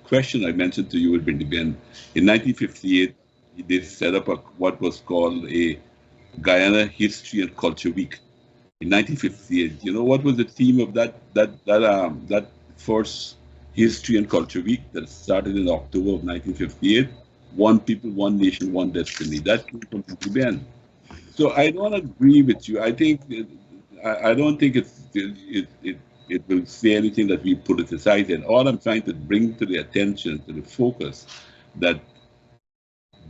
question I mentioned to you, Ben. In 1958, they set up what was called a Guyana History and Culture Week. In 1958, you know what was the theme of that first History and Culture Week that started in October of 1958? One people, one nation, one destiny. That came from Ben. So I don't agree with you. I think I don't think it will say anything that we politicize. And all I'm trying to bring to the attention, to the focus, that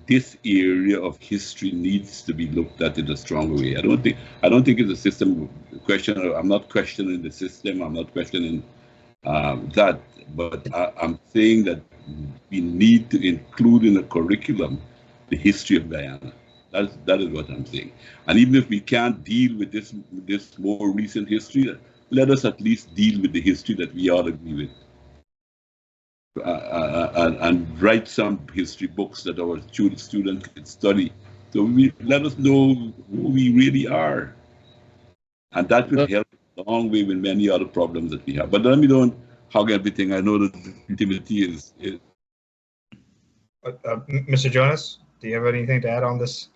this area of history needs to be looked at in a stronger way. I don't think it's a system question. I'm not questioning the system. I'm not questioning that. But I'm saying that we need to include in the curriculum the history of Guyana. That is what I'm saying. And even if we can't deal with this more recent history, let us at least deal with the history that we all agree with, and write some history books that our students can study. So let us know who we really are, and that will help a long way with many other problems that we have. But let me don't hog everything. I know that Timothy is. Mr. Jonas, do you have anything to add on this?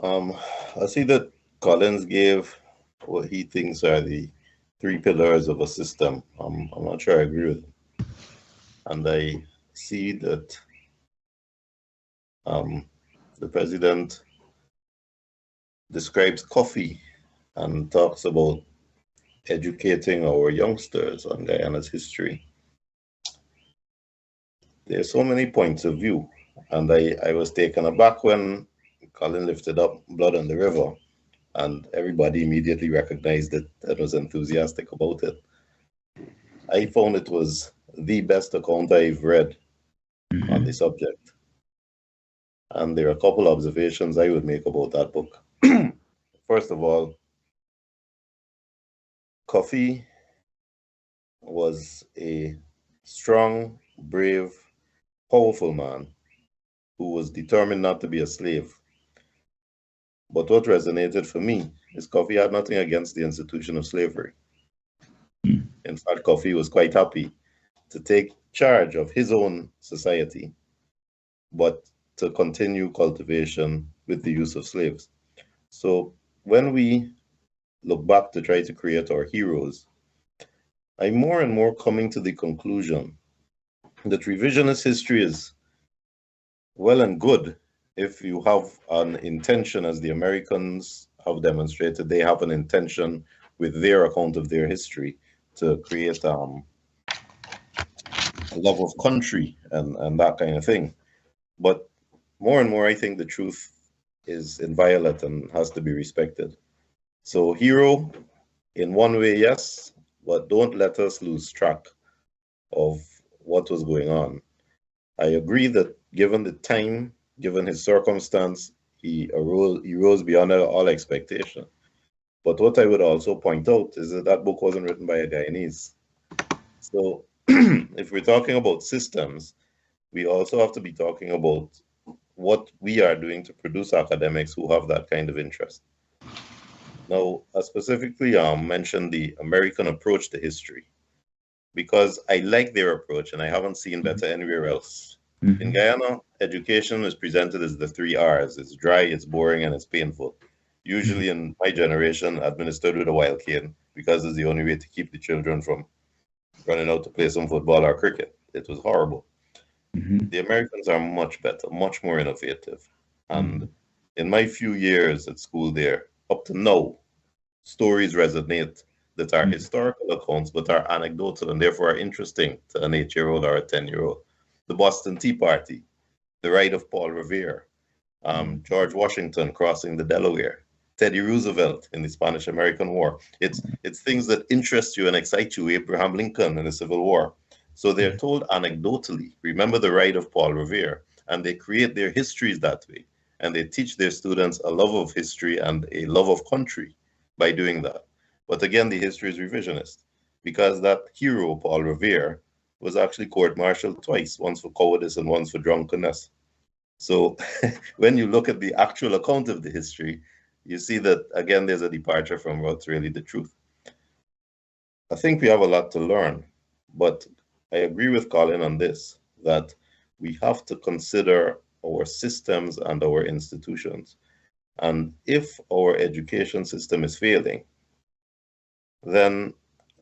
I see that Collins gave what he thinks are the 3 pillars of a system. I'm not sure I agree with him. And I see that the president describes coffee and talks about educating our youngsters on Guyana's history. there's so many points of view. And I was taken aback when Colin lifted up Blood on the River, and everybody immediately recognized it and was enthusiastic about it. I found it was the best account I've read on the subject. And there are a couple observations I would make about that book. First of all, Kofi was a strong, brave, powerful man who was determined not to be a slave. But what resonated for me is Kofi had nothing against the institution of slavery. In fact, Kofi was quite happy to take charge of his own society, but to continue cultivation with the use of slaves. So when we look back to try to create our heroes, I'm more and more coming to the conclusion that revisionist history is well and good if you have an intention, as the Americans have demonstrated, they have an intention with their account of their history to create a love of country and that kind of thing. But more and more, I think the truth is inviolate and has to be respected. So hero, in one way, yes, but don't let us lose track of what was going on. I agree that given the time, given his circumstance, he rose beyond all expectation. But what I would also point out is that that book wasn't written by a Guyanese. So if we're talking about systems, we also have to be talking about what we are doing to produce academics who have that kind of interest. Now, I specifically mentioned the American approach to history, because I like their approach and I haven't seen better anywhere else. In Guyana, education is presented as the 3 R's. It's dry, it's boring, and it's painful. Usually in my generation, administered with a wild cane, because it's the only way to keep the children from running out to play some football or cricket. It was horrible. The Americans are much better, much more innovative. And in my few years at school there, up to now, stories resonate that are historical accounts, but are anecdotal and therefore are interesting to an 8-year-old or a 10-year-old. The Boston Tea Party, the ride of Paul Revere, George Washington crossing the Delaware, Teddy Roosevelt in the Spanish-American War. It's things that interest you and excite you, Abraham Lincoln in the Civil War. So they're told anecdotally, remember the ride of Paul Revere, and they create their histories that way. And they teach their students a love of history and a love of country by doing that. But again, the history is revisionist, because that hero, Paul Revere, was actually court-martialed twice, once for cowardice and once for drunkenness. So when you look at the actual account of the history, you see that, again, there's a departure from what's really the truth. I think we have a lot to learn, but I agree with Colin on this, that we have to consider our systems and our institutions. And if our education system is failing, then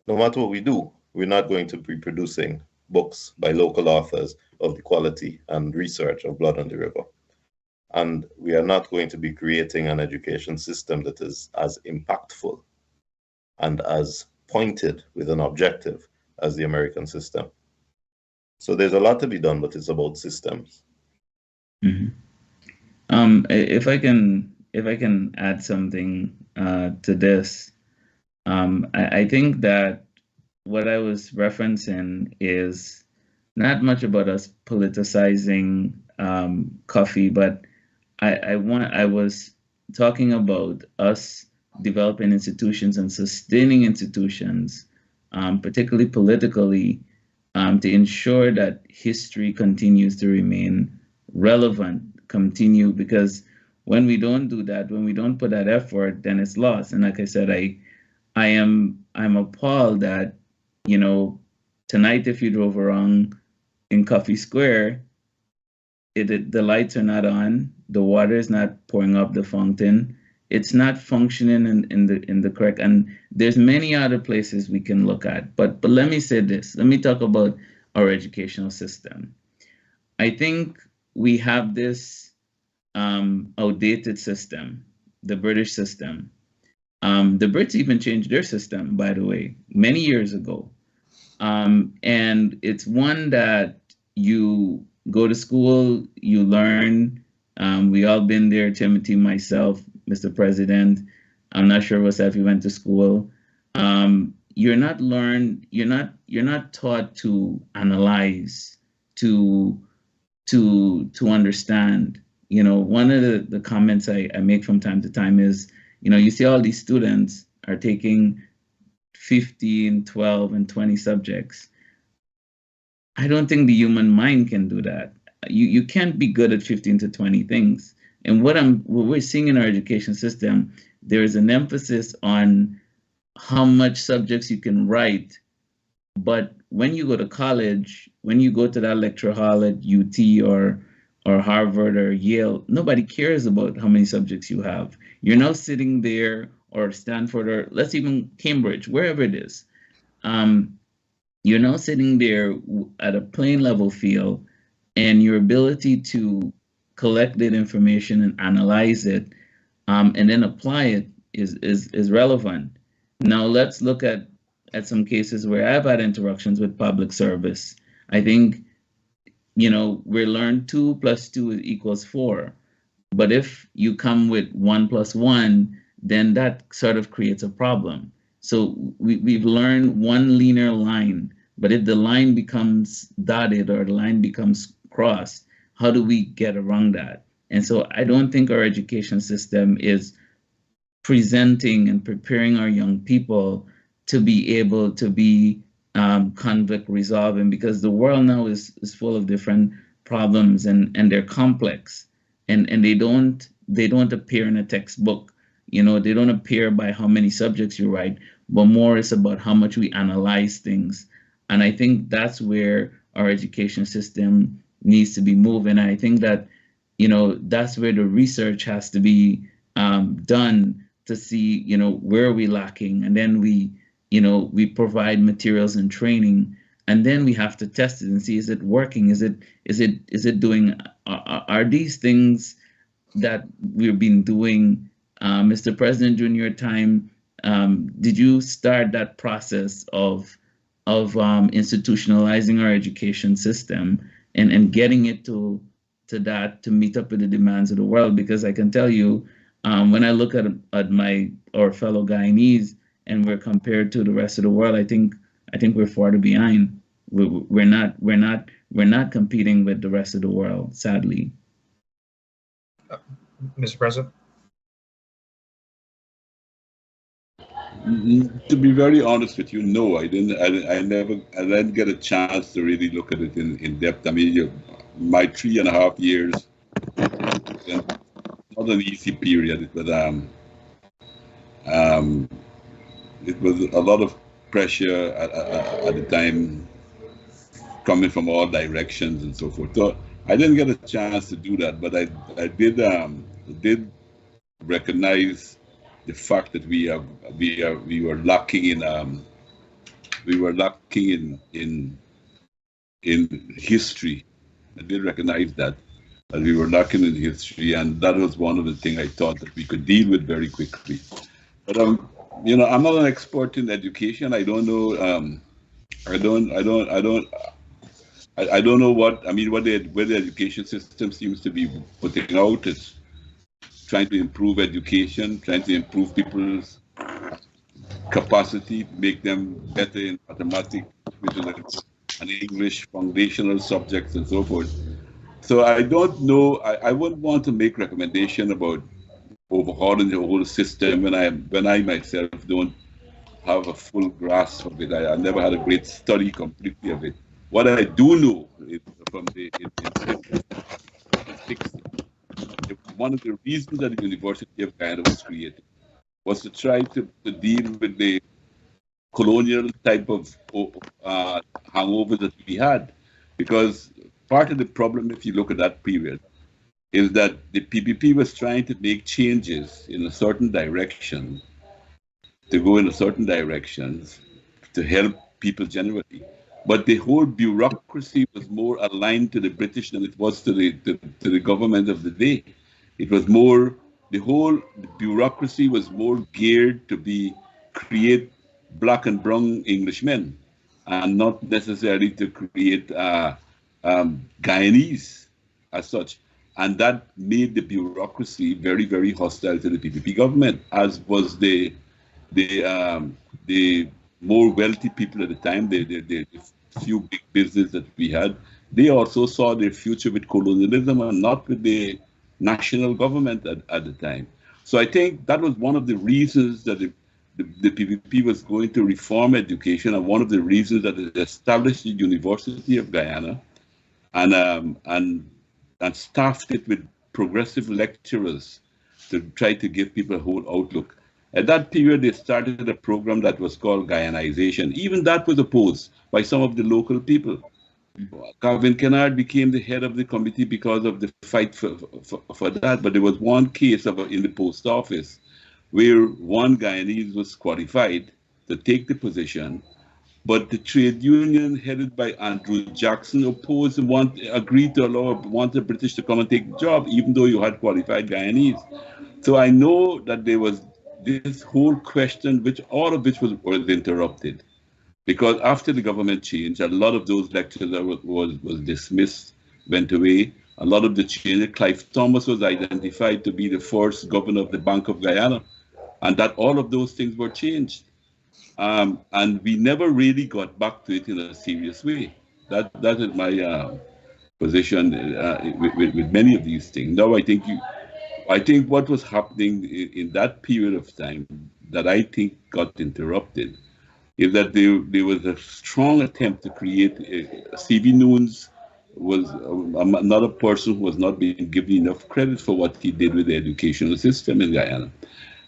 no matter what we do, we're not going to be producing books by local authors of the quality and research of Blood on the River. And we are not going to be creating an education system that is as impactful and as pointed with an objective as the American system. So there's a lot to be done, but it's about systems. If I can add something to this, I think that what I was referencing is not much about us politicizing coffee, but I was talking about us developing institutions and sustaining institutions, particularly politically, to ensure that history continues to remain relevant, because when we don't do that, when we don't put that effort, then it's lost. And like I said, I'm appalled that, tonight if you drove around in Coffee Square, the lights are not on, the water is not pouring up the fountain, it's not functioning in the correct, and there's many other places we can look at. But let me say this, let me talk about our educational system. I think we have this outdated system, the British system. The Brits even changed their system, by the way, many years ago. And it's one that, you go to school, you learn. We all been there, Timothy, myself, Mr. President. I'm not sure if you went to school. You're not taught to analyze, to understand. One of the comments I make from time to time is, you see all these students are taking 15, 12, and 20 subjects. I don't think the human mind can do that. You can't be good at 15 to 20 things. And what we're seeing in our education system, there is an emphasis on how much subjects you can write. But when you go to college, when you go to that lecture hall at UT or Harvard or Yale, nobody cares about how many subjects you have. You're now sitting there, or Stanford, or let's even Cambridge, wherever it is. You're now sitting there at a plain level field, and your ability to collect that information and analyze it, and then apply it is relevant. Now let's look at some cases where I've had interactions with public service. I think, we learn 2 + 2 = 4. But if you come with 1 + 1, then that sort of creates a problem. So we've learned one linear line, but if the line becomes dotted or the line becomes crossed, how do we get around that? And so I don't think our education system is presenting and preparing our young people to be able to be conflict resolving, because the world now is full of different problems, and they're complex, and they don't appear in a textbook. They don't appear by how many subjects you write, but more is about how much we analyze things. And I think that's where our education system needs to be moving. And I think that, that's where the research has to be done to see, where are we lacking? And then we provide materials and training, and then we have to test it and see, is it working? Is it doing, are these things that we've been doing? Mr. President, during your time, did you start that process of institutionalizing our education system and getting it to meet up with the demands of the world? Because I can tell you, when I look at our fellow Guyanese and we're compared to the rest of the world, I think we're far behind. We're not competing with the rest of the world, sadly. Mr. President? To be very honest with you, no, I didn't get a chance to really look at it in depth. I mean, my 3.5 years, not an easy period. It was a lot of pressure at the time, coming from all directions and so forth. So I didn't get a chance to do that, but I did recognize the fact that we were lacking in history. I did recognize that we were lacking in history, and that was one of the things I thought that we could deal with very quickly. But I'm not an expert in education. I don't know. I don't know what the education system seems to be putting out is trying to improve education, trying to improve people's capacity, make them better in mathematics, and English, foundational subjects, and so forth. So I don't know. I wouldn't want to make recommendation about overhauling the whole system when I myself don't have a full grasp of it. I never had a great study completely of it. What I do know is from the 60s, one of the reasons that the University of Guyana was created was to try to deal with the colonial type of hangover that we had. Because part of the problem, if you look at that period, is that the PPP was trying to make changes in a certain direction, to go in a certain directions to help people generally. But the whole bureaucracy was more aligned to the British than it was to the government of the day. It was more, the bureaucracy was more geared to create black and brown Englishmen, and not necessarily to create Guyanese as such. And that made the bureaucracy very, very hostile to the PPP government, as was the more wealthy people at the time, the few big business that we had. They also saw their future with colonialism and not with the national government at the time. So I think that was one of the reasons that the PPP was going to reform education, and one of the reasons that it established the University of Guyana and staffed it with progressive lecturers to try to give people a whole outlook. At that period, they started a program that was called Guyanization. Even that was opposed by some of the local people. Calvin Kennard became the head of the committee because of the fight for that. But there was one case in the post office where one Guyanese was qualified to take the position, but the trade union headed by Andrew Jackson opposed and agreed to want the British to come and take the job, even though you had qualified Guyanese. So I know that there was this whole question, all of which was interrupted. Because after the government changed, a lot of those lectures was dismissed, went away. A lot of the change, Clive Thomas was identified to be the first governor of the Bank of Guyana, and that all of those things were changed. And we never really got back to it in a serious way. That is my position with many of these things. Now I think what was happening in that period of time that I think got interrupted is that there was a strong attempt to create C.V. Nunes was another person who was not being given enough credit for what he did with the educational system in Guyana.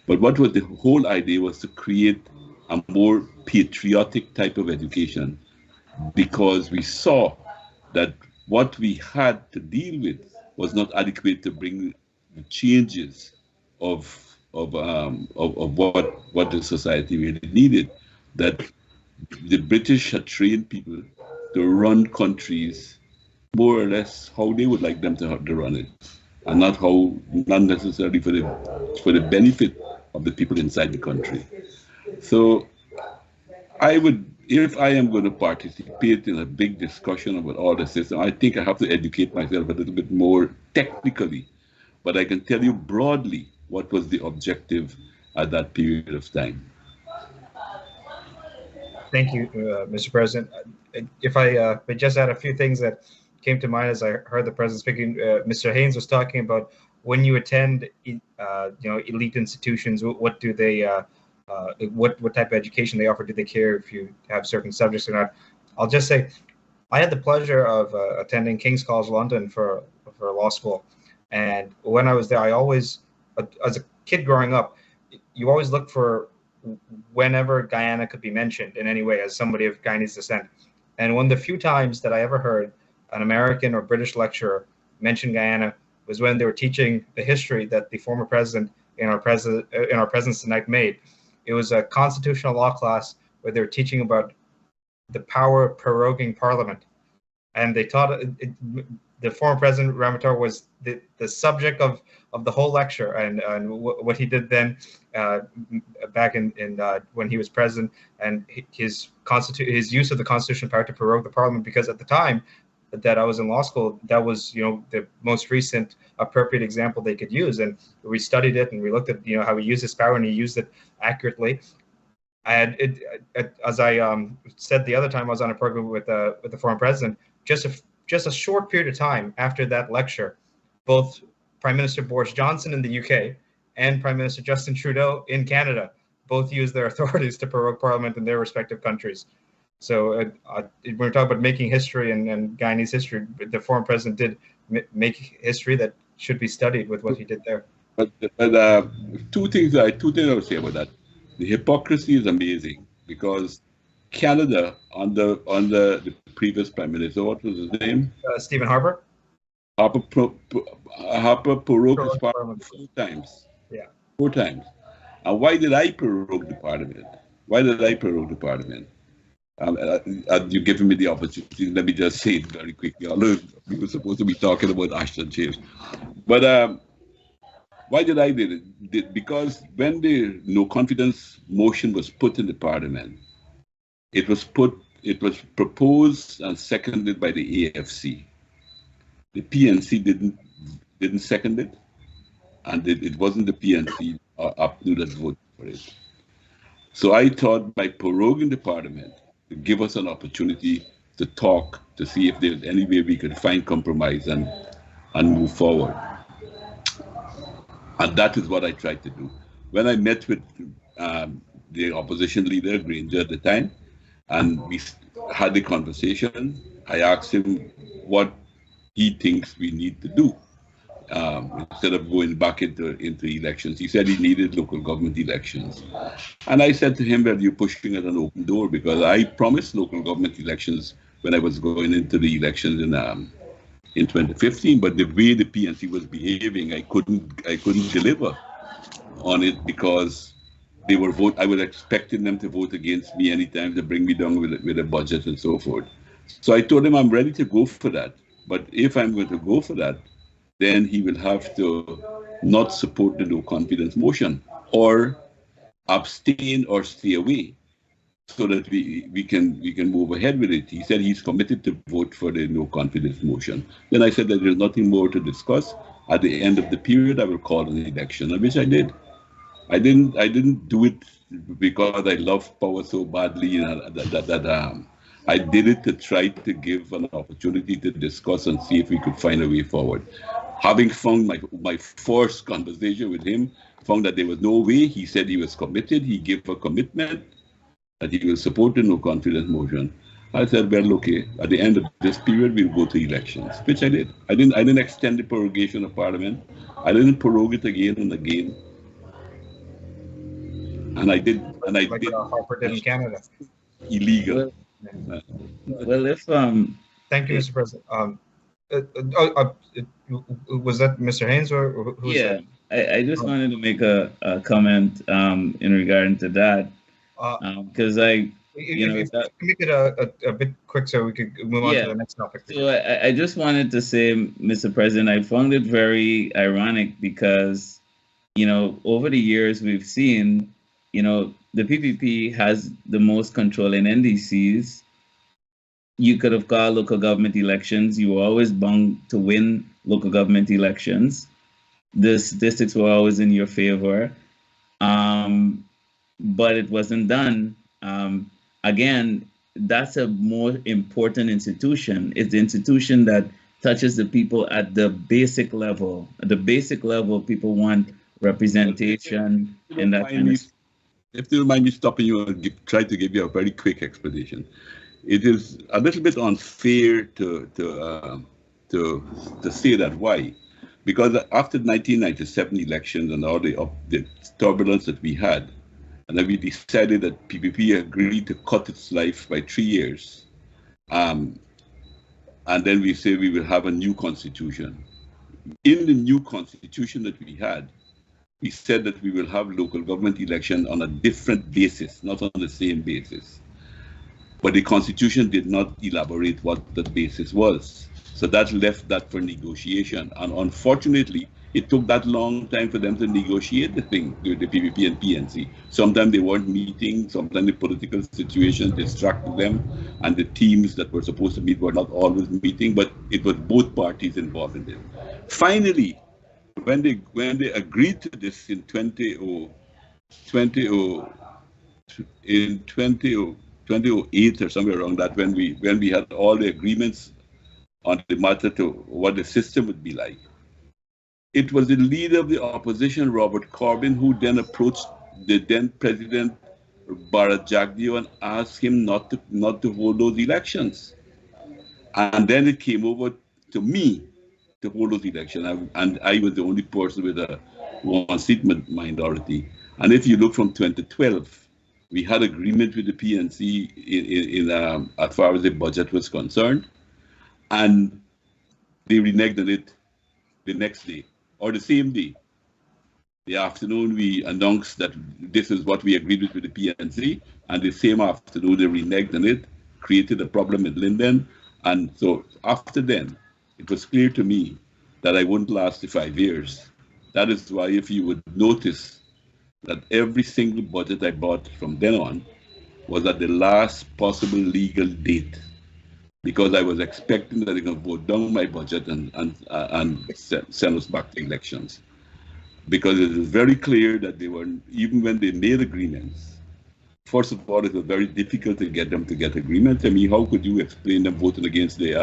But what was the whole idea was to create a more patriotic type of education, because we saw that what we had to deal with was not adequate to bring the changes of what the society really needed. That the British had trained people to run countries more or less how they would like them to run it, and not necessarily for the benefit of the people inside the country. So I would, if I am going to participate in a big discussion about all the system, I think I have to educate myself a little bit more technically. But I can tell you broadly what was the objective at that period of time. Thank you, Mr. President. If I just add a few things that came to mind as I heard the president speaking. Mr. Haynes was talking about when you attend, elite institutions. What do they, what type of education they offer? Do they care if you have certain subjects or not? I'll just say, I had the pleasure of attending King's College London for law school, and when I was there, I always, as a kid growing up, you always look for whenever Guyana could be mentioned in any way as somebody of Guyanese descent. And one of the few times that I ever heard an American or British lecturer mention Guyana was when they were teaching the history that the former president in our presence tonight made. It was a constitutional law class where they were teaching about the power of proroguing Parliament, and they taught the former president Ramatar was the subject of the whole lecture, and what he did then back in when he was president, and his use of the constitutional power to prorogue the Parliament, because at the time that I was in law school, that was the most recent appropriate example they could use, and we studied it and we looked at how he used his power, and he used it accurately. As I said the other time I was on a program with the former president, just a short period of time after that lecture, both Prime Minister Boris Johnson in the UK and Prime Minister Justin Trudeau in Canada both used their authorities to prorogue Parliament in their respective countries. So when we're talking about making history and Guyanese history, the former president did make history that should be studied with what he did there. But two things I would say about that. The hypocrisy is amazing, because Canada, under the previous prime minister, what was his name? Stephen Harper. Harper prorogued his parliament 4 times. Yeah. 4 times. And why did I prorogue the parliament? Why did I prorogue the parliament? You've given me the opportunity. Let me just say it very quickly, although we were supposed to be talking about Ashton change. But why did I do it? Because when the no confidence motion was put in the parliament, it was put it was proposed and seconded by the AFC. The PNC didn't second it, and it wasn't the PNC or UPNU that voted for it. So I thought by proroguing the parliament to give us an opportunity to talk, to see if there's any way we could find compromise and move forward. And that is what I tried to do. When I met with the opposition leader, Granger, at the time, and we had the conversation, I asked him what he thinks we need to do instead of going back into elections. He said he needed local government elections. And I said to him, well, you're pushing at an open door, because I promised local government elections when I was going into the elections in 2015, but the way the PNC was behaving, I couldn't deliver on it, because I was expecting them to vote against me anytime to bring me down with a budget and so forth. So I told him I'm ready to go for that, but if I'm going to go for that, then he will have to not support the no confidence motion, or abstain or stay away, so that we can move ahead with it. He said he's committed to vote for the no confidence motion. Then I said that there's nothing more to discuss. At the end of the period, I will call an election, which I did. I didn't do it because I love power so badly, that I did it to try to give an opportunity to discuss and see if we could find a way forward. Having found my first conversation with him, found that there was no way. He said he was committed. He gave a commitment that he will support the no confidence motion. I said, well, okay, at the end of this period, we'll go to elections, which I did. I didn't extend the prorogation of Parliament. I didn't prorogue it again and again. And I did. Harper did in Canada. Illegal. Well, if Thank you, Mr. President. Was that Mr. Haynes or who was yeah, that? I just wanted to make a comment in regard to that, because if you can make it a bit quick so we could move on to the next topic. So I just wanted to say, Mr. President, I found it very ironic because, over the years we've seen, the PPP has the most control in NDCs. You could have called local government elections. You were always bound to win local government elections. The statistics were always in your favor, but it wasn't done. Again, that's a more important institution. It's the institution that touches the people at the basic level. At the basic level, people want representation and that kind of. If you don't mind me stopping you and try to give you a very quick explanation. It is a little bit unfair to say that. Why? Because after the 1997 elections and all the turbulence that we had, and then we decided that PPP agreed to cut its life by 3 years. And then we say we will have a new constitution. In the new constitution that we had, we said that we will have local government election on a different basis, not on the same basis. But the constitution did not elaborate what that basis was. So that left that for negotiation. And unfortunately, it took that long time for them to negotiate the thing with the PPP and PNC. Sometimes they weren't meeting, sometimes the political situation distracted them, and the teams that were supposed to meet were not always meeting, but it was both parties involved in it. Finally, when they agreed to this in 2008 or somewhere around that, when we had all the agreements on the matter to what the system would be like, it was the leader of the opposition, Robert Corbyn, who then approached the then President Bharat Jagdeo and asked him not to hold those elections. And then it came over to me to hold those elections, and I was the only person with a one-seat minority. And if you look from 2012, we had agreement with the PNC in as far as the budget was concerned, and they reneged on it the next day or the same day. The afternoon we announced that this is what we agreed with the PNC, and the same afternoon they reneged on it, created a problem in Linden, and so after then, it was clear to me that I wouldn't last the 5 years. That is why, if you would notice that every single budget I bought from then on was at the last possible legal date, because I was expecting that they're going to vote down my budget and send us back to elections. Because it is very clear that they were, even when they made agreements, first of all, it was very difficult to get them to get agreement. I mean, how could you explain them voting against the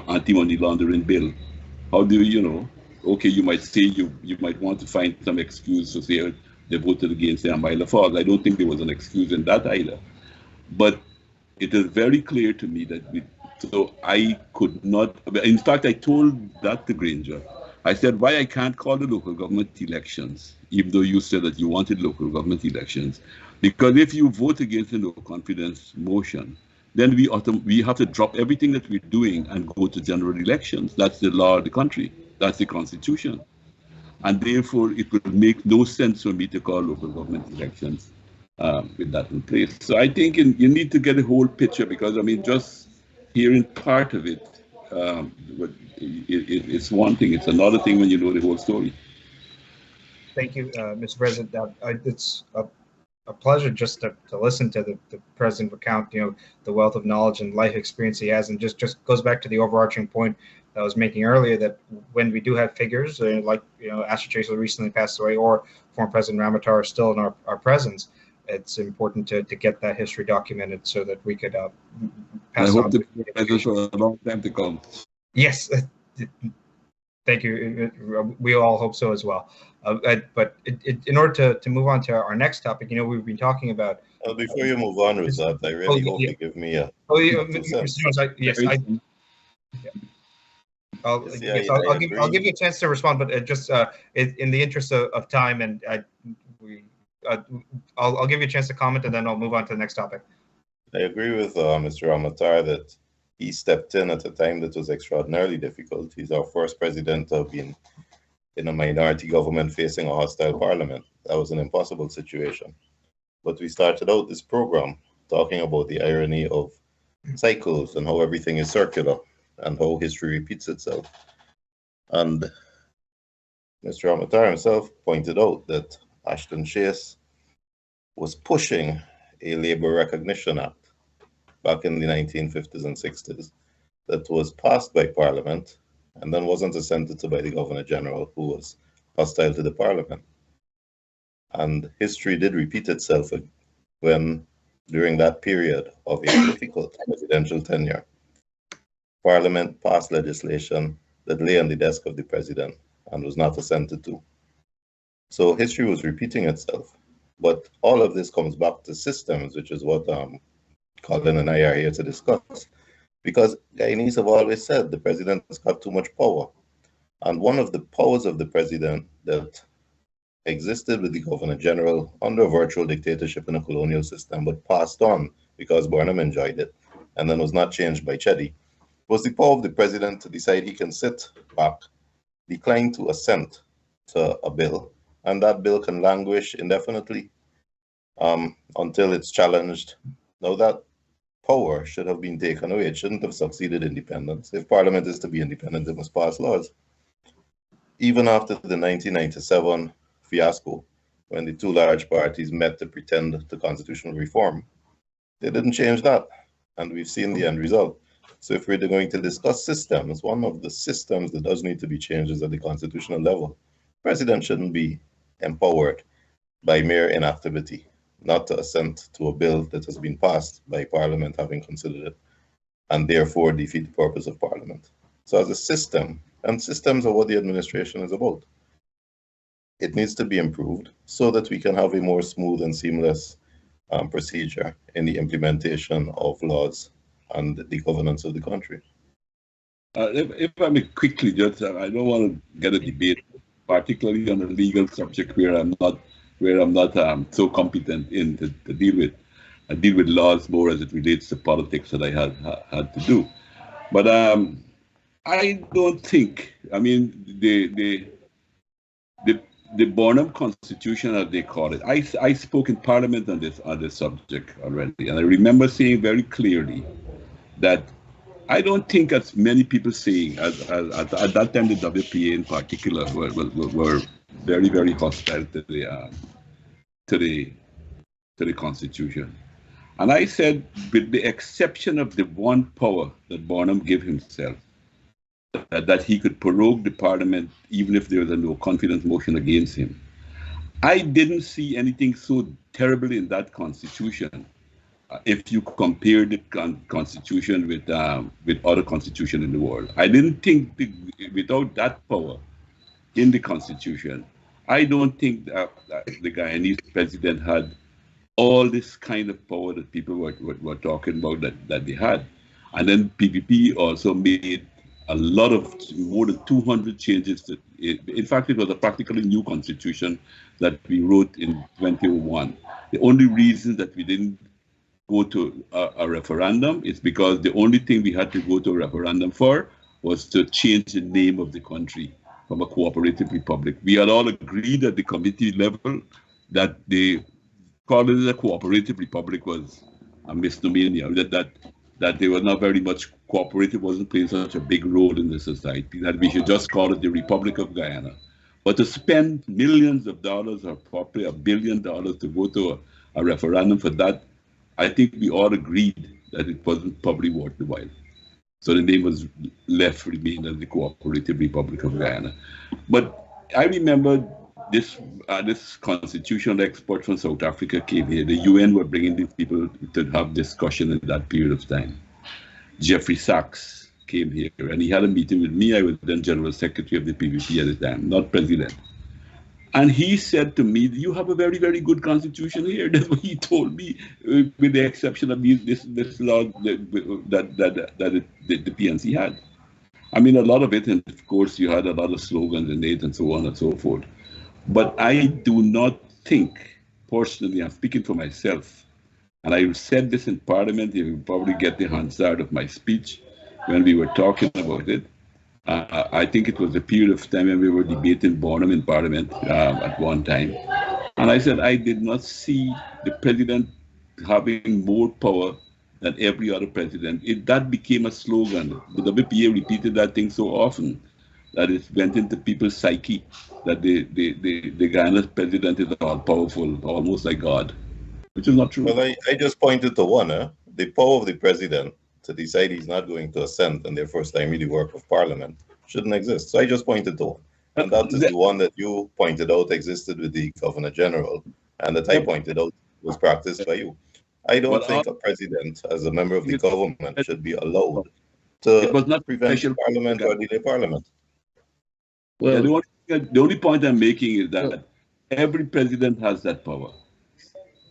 anti-money laundering bill? How do you, okay, you might say you might want to find some excuse to say they voted against the Amila Falls. I don't think there was an excuse in that either. But it is very clear to me that so I could not, in fact, I told that to Granger. I said, why I can't call the local government elections, even though you said that you wanted local government elections. Because if you vote against the no confidence motion, then we have to drop everything that we're doing and go to general elections. That's the law of the country. That's the constitution. And therefore, it would make no sense for me to call local government elections with that in place. So I think you need to get a whole picture, because, I mean, just hearing part of it, it's one thing. It's another thing when you know the whole story. Thank you, Mr. President. It's a pleasure just to listen to the president recount, the wealth of knowledge and life experience he has, and just goes back to the overarching point that I was making earlier, that when we do have figures like Ashton Chase recently passed away, or former President Ramatar still in our presence, it's important to get that history documented so that we could pass on. I hope the for a long time to come. Yes, thank you. We all hope so as well. But in order to move on to our next topic, we've been talking about. Before you move on, Rosat, I really hope you give me a. I'll give you a chance to respond, but just in the interest of time, and I'll give you a chance to comment, and then I'll move on to the next topic. I agree with Mr. Ramatar that he stepped in at a time that was extraordinarily difficult. He's our first president to have been in a minority government facing a hostile parliament. That was an impossible situation. But we started out this program talking about the irony of cycles and how everything is circular and how history repeats itself. And Mr. Ramatar himself pointed out that Ashton Chase was pushing a Labor Recognition Act back in the 1950s and 60s that was passed by Parliament and then wasn't assented to by the Governor General, who was hostile to the Parliament. And history did repeat itself when, during that period of a difficult presidential tenure, Parliament passed legislation that lay on the desk of the president and was not assented to. So history was repeating itself. But all of this comes back to systems, which is what Colin and I are here to discuss. Because Guyanese have always said the president has got too much power. And one of the powers of the president that existed with the Governor General under a virtual dictatorship in a colonial system, but passed on because Burnham enjoyed it, and then was not changed by Chedi, was the power of the president to decide he can sit back, decline to assent to a bill, and that bill can languish indefinitely until it's challenged. Now that power should have been taken away. It shouldn't have succeeded independence. If Parliament is to be independent, it must pass laws. Even after the 1997 fiasco, when the two large parties met to pretend to constitutional reform, they didn't change that. And we've seen the end result. So if we're going to discuss systems, one of the systems that does need to be changed is at the constitutional level. The president shouldn't be empowered by mere inactivity, not to assent to a bill that has been passed by Parliament having considered it, and therefore defeat the purpose of Parliament. So as a system, and systems are what the administration is about, it needs to be improved so that we can have a more smooth and seamless procedure in the implementation of laws and the governance of the country. If I may quickly, just I don't want to get a debate, particularly on a legal subject where I'm not so competent in to deal with. I deal with laws more as it relates to politics that I had to do. But I don't think, I mean, the Burnham Constitution, as they call it, I spoke in Parliament on this subject already, and I remember saying very clearly that I don't think as many people saying, at that time the WPA in particular were very, very hostile to the Constitution. And I said, with the exception of the one power that Barnum gave himself, that he could prorogue the parliament even if there was a no confidence motion against him. I didn't see anything so terrible in that constitution. If you compare the constitution with other constitutions in the world, I didn't think without that power in the constitution, I don't think that the Guyanese president had all this kind of power that people were talking about that they had. And then PPP also made a lot of, more than 200 changes. In fact, it was a practically new constitution that we wrote in 2001. The only reason that we didn't go to a referendum is because the only thing we had to go to a referendum for was to change the name of the country from a cooperative republic. We had all agreed at the committee level that the calling it a cooperative republic was a misnomer, that they were not very much cooperative, wasn't playing such a big role in the society, that we should just call it the Republic of Guyana. But to spend millions of dollars, or probably $1 billion to go to a referendum for that, I think we all agreed that it wasn't probably worth the while. So the name was remained as the Cooperative Republic of Guyana. But I remember this constitutional expert from South Africa came here. The UN were bringing these people to have discussion in that period of time. Jeffrey Sachs came here, and he had a meeting with me. I was then General Secretary of the PVP at the time, not President. And he said to me, "You have a very, very good constitution here." That's what he told me, with the exception of this law that the PNC had. I mean, a lot of it, and of course, you had a lot of slogans in it and so on and so forth. But I do not think, personally, I'm speaking for myself, and I said this in Parliament, you will probably get the Hansard of my speech when we were talking about it. I think it was a period of time when we were debating Barnum in Parliament at one time. And I said, I did not see the president having more power than every other president. That became a slogan. The WPA repeated that thing so often that it went into people's psyche, that the Guyana's president is all powerful, almost like God, which is not true. Well, I just pointed to one, the power of the president to decide he's not going to assent and therefore stymie the work of Parliament shouldn't exist. So I just pointed to one. And that is the one that you pointed out existed with the Governor General, and that I pointed out was practiced by you. I don't think a president, as a member of the government, should be allowed to prevent Parliament or delay Parliament. Well, the only point I'm making is that every president has that power.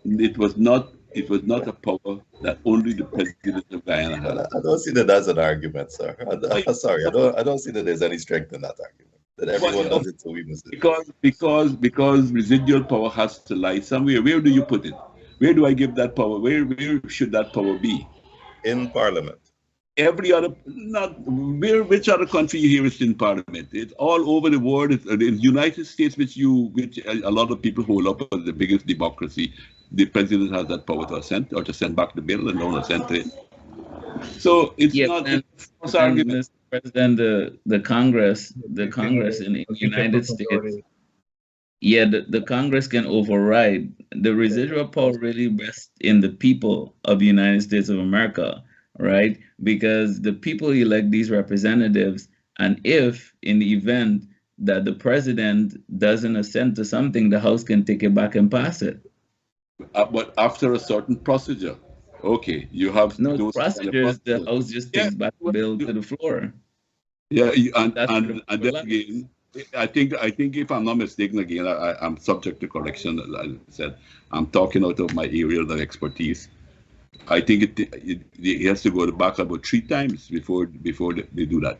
It was not a power that only the president of Guyana had. I don't see that as an argument, sir. Sorry, I don't see that there's any strength in that argument. That everyone does it, so we must do it. Because residual power has to lie somewhere. Where do you put it? Where do I give that power? Where should that power be? In Parliament. Every other, which other country you hear is in Parliament? It's all over the world. It's in the United States, which a lot of people hold up as the biggest democracy. The president has that power to assent or to send back the bill and don't assent to it. So it's not a false argument. Mr. President, the Congress in the United States, the Congress can override. The residual power really rests in the people of the United States of America, right? Because the people elect these representatives, and if in the event that the president doesn't assent to something, the House can take it back and pass it. But after a certain procedure. Okay, you have no procedures. The House just takes back the bill to the floor. Yeah, and then again, I think if I'm not mistaken, again, I'm subject to correction. As I said, I'm talking out of my area of expertise. I think it has to go back about 3 times before they do that.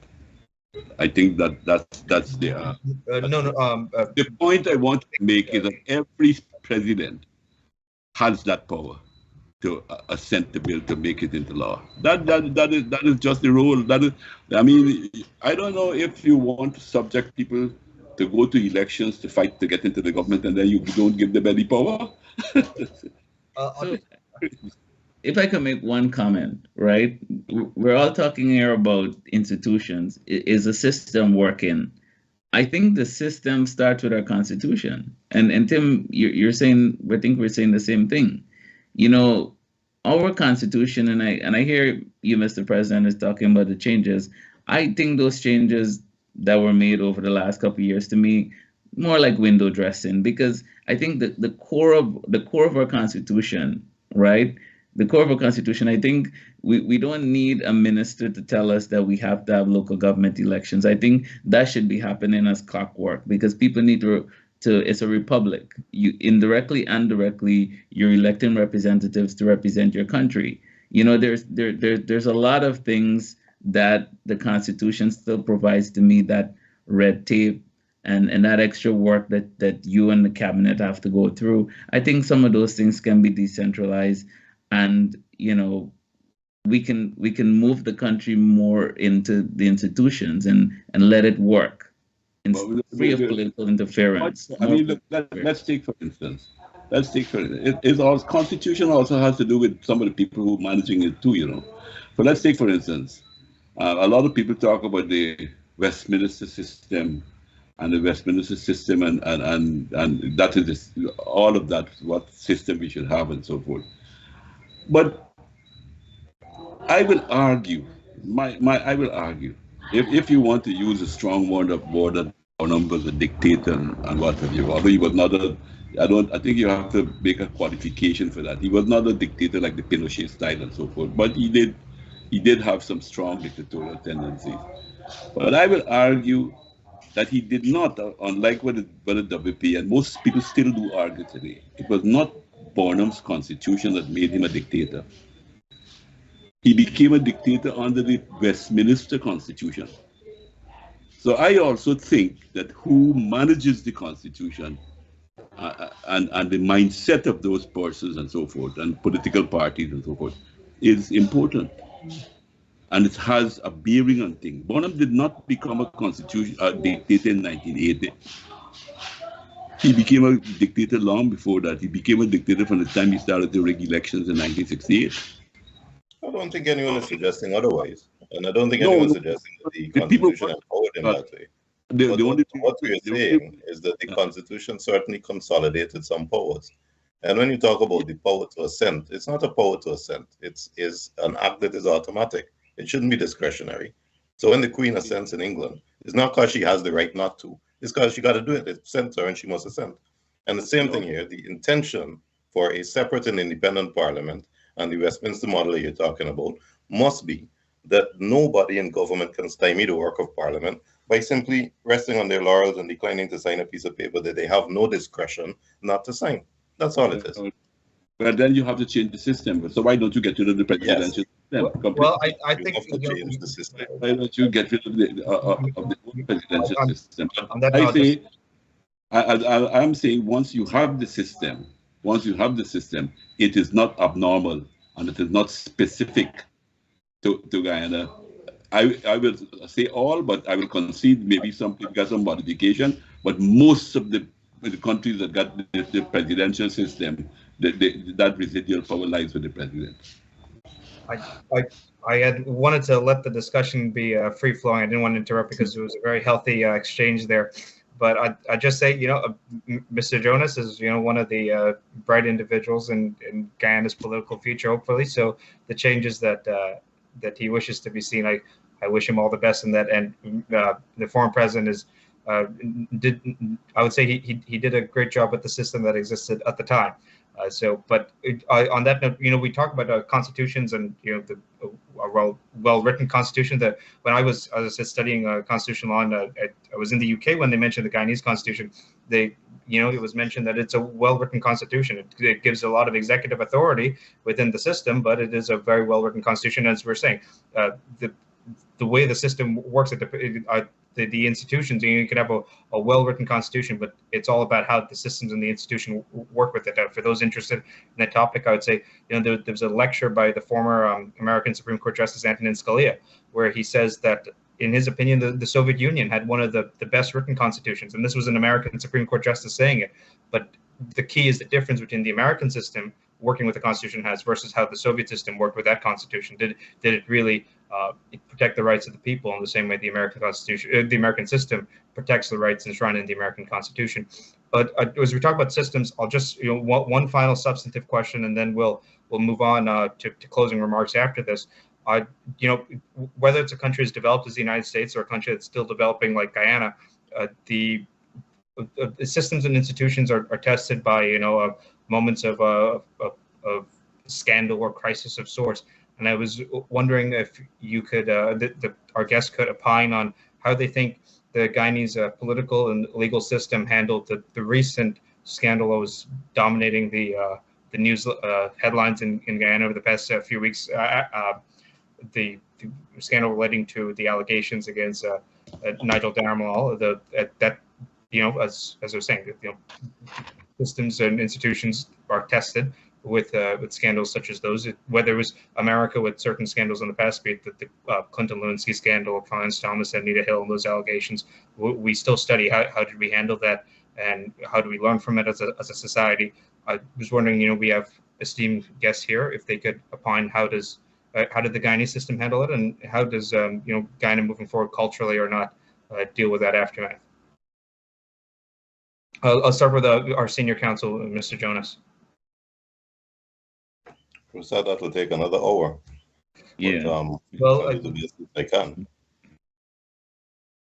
I think that's the the point I want to make is that every president has that power to assent the bill to make it into law. That is just the rule. I mean, I don't know if you want to subject people to go to elections to fight to get into the government, and then you don't give them any power. So, if I can make one comment, right? We're all talking here about institutions. Is the system working? I think the system starts with our Constitution. And Tim, you're saying, I think we're saying the same thing. You know, our constitution, and I hear you, Mr. President, is talking about the changes. I think those changes that were made over the last couple of years, to me, more like window dressing, because I think that the core of our constitution, right? The core of our constitution, I think we don't need a minister to tell us that we have to have local government elections. I think that should be happening as clockwork, because people need to it's a republic. You indirectly and directly, you're electing representatives to represent your country. You know, there's a lot of things that the Constitution still provides to me, that red tape and that extra work that you and the cabinet have to go through. I think some of those things can be decentralized, and you know, we can move the country more into the institutions and let it work. Free of political interference. I mean, look, let's take for instance. Constitution also has to do with some of the people who are managing it too, you know. But let's take for instance, a lot of people talk about the Westminster system and the Westminster system and that is all of that, what system we should have and so forth. But I will argue, I will argue, if you want to use a strong word of numbers, a dictator and what have you, although he was not I think you have to make a qualification for that. He was not a dictator like the Pinochet style and so forth, but he did have some strong dictatorial tendencies. But I will argue that he did not, unlike what the WP, and most people still do argue today, it was not Bonham's constitution that made him a dictator. He became a dictator under the Westminster Constitution. So I also think that who manages the Constitution and the mindset of those persons and so forth, and political parties and so forth, is important. And it has a bearing on things. Bonham did not become a dictator in 1980. He became a dictator long before that. He became a dictator from the time he started to rig elections in 1968. I don't think anyone is suggesting otherwise. And I don't think anyone is suggesting that the Constitution empowered in that way. What we are saying is that the Constitution certainly consolidated some powers. And when you talk about the power to assent, it's not a power to assent. It's an act that is automatic. It shouldn't be discretionary. So when the Queen assents in England, it's not because she has the right not to. It's because she got to do it. It's sent to her and she must assent. And the same thing here, the intention for a separate and independent parliament and the Westminster model that you're talking about must be that nobody in government can stymie the work of parliament by simply resting on their laurels and declining to sign a piece of paper that they have no discretion not to sign. That's all it is. Well, then you have to change the system. So why don't you get rid of the presidential system? Well, I think you have to change the system. Why don't you get rid of the presidential system? I'm saying once you have the system, it is not abnormal and it is not specific to Guyana. I will say all, but I will concede maybe some people got some modification, but most of the countries that got the presidential system, that residual power lies with the president. I had wanted to let the discussion be free flowing. I didn't want to interrupt because it was a very healthy exchange there. But I just say, Mr. Jonas is, one of the bright individuals in Guyana's political future, hopefully. So the changes that he wishes to be seen, I wish him all the best in that. And the former president is I would say he did a great job with the system that existed at the time. On that note, we talk about constitutions and a well-written constitution. That when I was, as I said, studying constitutional law, I was in the UK when they mentioned the Guyanese constitution. It was mentioned that it's a well-written constitution. It gives a lot of executive authority within the system, but it is a very well-written constitution. As we're saying, the way the system works at the institutions, you can have a well-written constitution, but it's all about how the systems and the institution work with it. For those interested in that topic, I would say, there was a lecture by the former American Supreme Court Justice Antonin Scalia, where he says that, in his opinion, the Soviet Union had one of the best written constitutions. And this was an American Supreme Court Justice saying it. But the key is the difference between the American system working with the Constitution has versus how the Soviet system worked with that Constitution. Did it really protect the rights of the people in the same way the American Constitution, the American system protects the rights enshrined in the American Constitution. But as we talk about systems, I'll just one final substantive question, and then we'll move on to closing remarks after this. Whether it's a country as developed as the United States or a country that's still developing like Guyana, the systems and institutions are tested by moments of scandal or crisis of sorts. And I was wondering if you could, our guest could opine on how they think the Guyanese political and legal system handled the recent scandal that was dominating the news headlines in Guyana over the past few weeks. The scandal relating to the allegations against Nigel Daramal, that as I was saying, systems and institutions are tested with scandals such as those. Whether it was America with certain scandals in the past, be it the Clinton Lewinsky scandal, Clarence Thomas, Anita Hill, and those allegations, we still study how did we handle that and how do we learn from it as a society. I was wondering, we have esteemed guests here, if they could opine how did the Guyanese system handle it, and how does Guyana moving forward culturally or not deal with that aftermath? I'll start with our senior counsel, Mr. Jonas. So that will take another hour. Yeah. But, I'll do the best I can.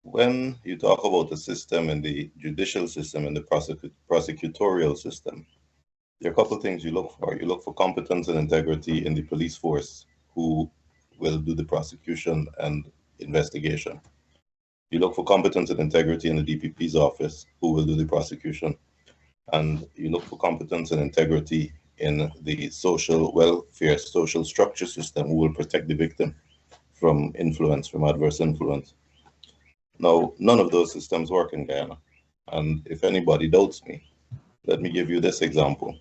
When you talk about the system and the judicial system and the prosecutorial system, there are a couple of things you look for. You look for competence and integrity in the police force who will do the prosecution and investigation. You look for competence and integrity in the DPP's office who will do the prosecution. And you look for competence and integrity in the social welfare, social structure system who will protect the victim from influence, from adverse influence. Now, none of those systems work in Guyana. And if anybody doubts me, let me give you this example.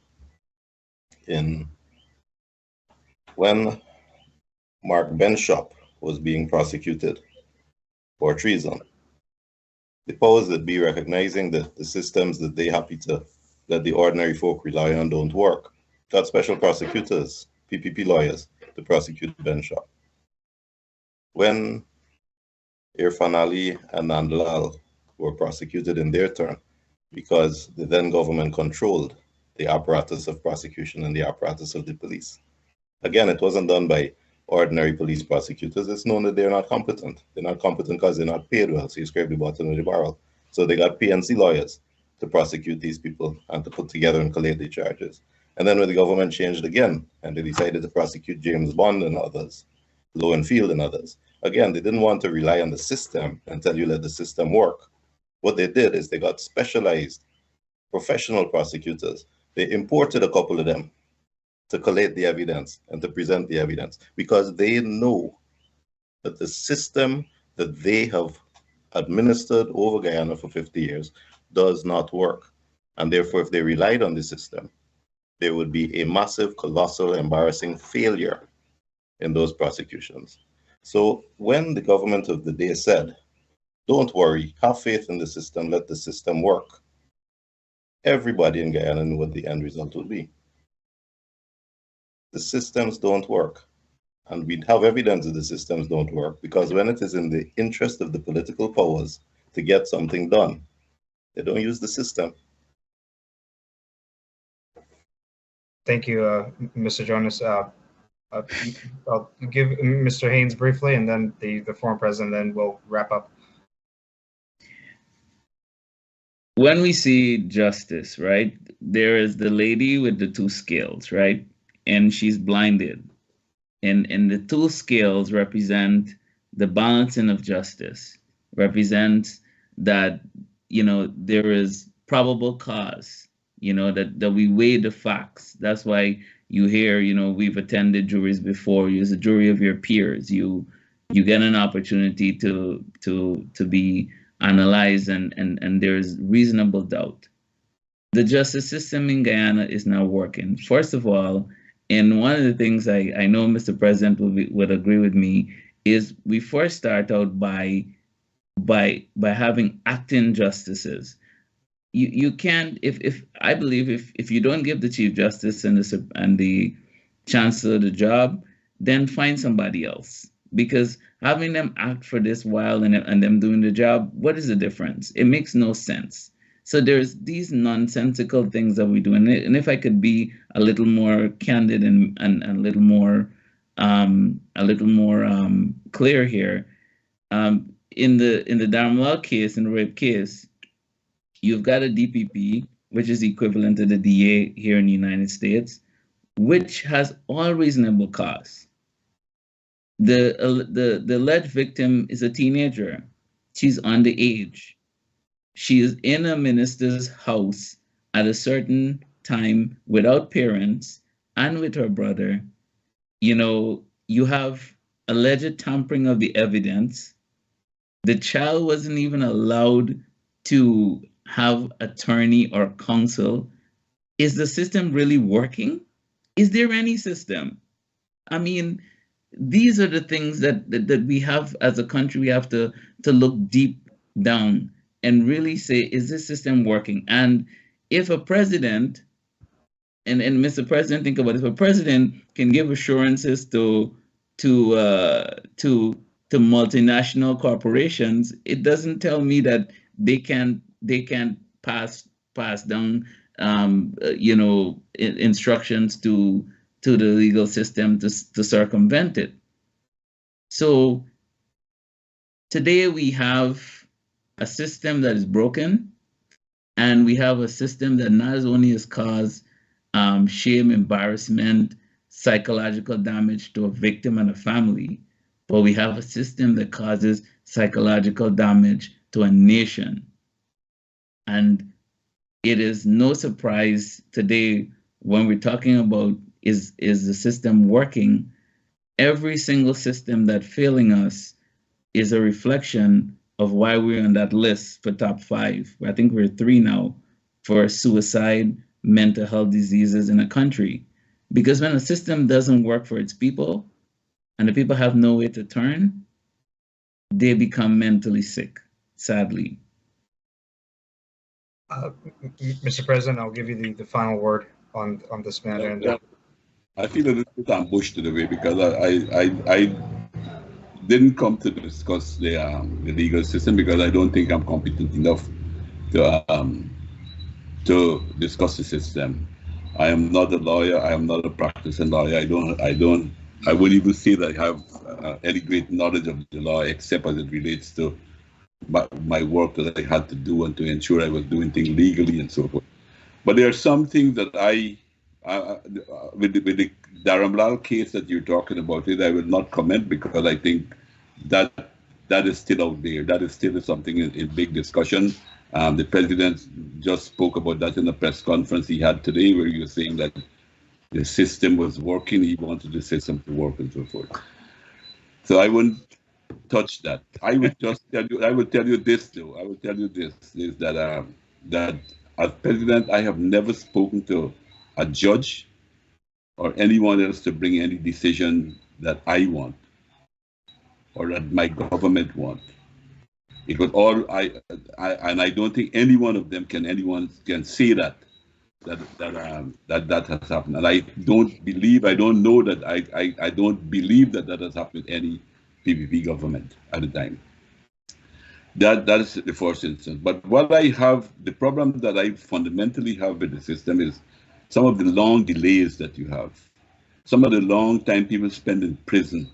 When Mark Benshop was being prosecuted for treason, the powers that be, recognizing that the systems that that the ordinary folk rely on don't work, got special prosecutors, PPP lawyers, to prosecute Benshop. When Irfan Ali and Nandlal were prosecuted in their turn, because the then government controlled the apparatus of prosecution and the apparatus of the police. Again, it wasn't done by ordinary police prosecutors. It's known that they're not competent. They're not competent because they're not paid well, so you scrape the bottom of the barrel. So they got PNC lawyers to prosecute these people and to put together and collate the charges. And then when the government changed again and they decided to prosecute James Bond and others, Lowenfield and others, again, they didn't want to rely on the system until you let the system work. What they did is they got specialized professional prosecutors. They imported a couple of them to collate the evidence and to present the evidence because they know that the system that they have administered over Guyana for 50 years does not work. And therefore, if they relied on the system, there would be a massive, colossal, embarrassing failure in those prosecutions. So when the government of the day said, don't worry, have faith in the system, let the system work, everybody in Guyana knew what the end result would be. The systems don't work. And we have evidence that the systems don't work because when it is in the interest of the political powers to get something done, they don't use the system. Thank you, Mr. Jonas. I'll give Mr. Haynes briefly, and then the former president, then we'll wrap up. When we see justice, right, there is the lady with the two scales, right? And she's blinded. And the two scales represent the balancing of justice, represents that, there is probable cause, that we weigh the facts. That's why you hear, we've attended juries before. You're a jury of your peers. You get an opportunity to be analyzed and there's reasonable doubt. The justice system in Guyana is now working. First of all, and one of the things I know Mr. President would agree with me is we first start out by having acting justices. You can't, if I believe if you don't give the Chief Justice and the Chancellor the job, then find somebody else. Because having them act for this while and them doing the job, what is the difference? It makes no sense. So there's these nonsensical things that we do. And if I could be a little more candid and a little more clear here, in the Dharmlal case, in the rape case, you've got a DPP, which is equivalent to the DA here in the United States, which has all reasonable cause. The alleged victim is a teenager. She's underage. She is in a minister's house at a certain time without parents and with her brother. You know, you have alleged tampering of the evidence. The child wasn't even allowed to have attorney or counsel. Is the system really working? Is there any system? I mean, these are the things that we have as a country. We have to look deep down and really say, is this system working? And if a president, and Mr. President, think about it, if a president can give assurances to multinational corporations, it doesn't tell me that they can pass down instructions to the legal system to circumvent it. So today we have a system that is broken, and we have a system that not only has caused shame, embarrassment, psychological damage to a victim and a family, but we have a system that causes psychological damage to a nation. And it is no surprise today when we're talking about is the system working? Every single system that's failing us is a reflection of why we're on that list for top 5. I think we're 3 now for suicide, mental health diseases in a country. Because when a system doesn't work for its people and the people have no way to turn, they become mentally sick, sadly. Mr. President, I'll give you the final word on this matter. And I feel a little bit ambushed in a way because I didn't come to discuss the legal system because I don't think I'm competent enough to discuss the system. I am not a lawyer. I am not a practicing lawyer. I wouldn't even say that I have any great knowledge of the law except as it relates to my work that I had to do and to ensure I was doing things legally and so forth. But there are some things that with the Dharamlal case that you're talking about, I will not comment because I think that is still out there. That is still something in big discussion. The president just spoke about that in a press conference he had today, where he was saying that the system was working. He wanted the system to work and so forth. So I wouldn't touch that. I would just tell you. I will tell you this, though. I will tell you this: is that that as president, I have never spoken to a judge or anyone else to bring any decision that I want or that my government want. It was all and I don't think any one of them can say that has happened. And I don't believe that has happened with any PPP government at the time. That is the first instance. But the problem that I fundamentally have with the system is some of the long delays that you have, some of the long time people spend in prison,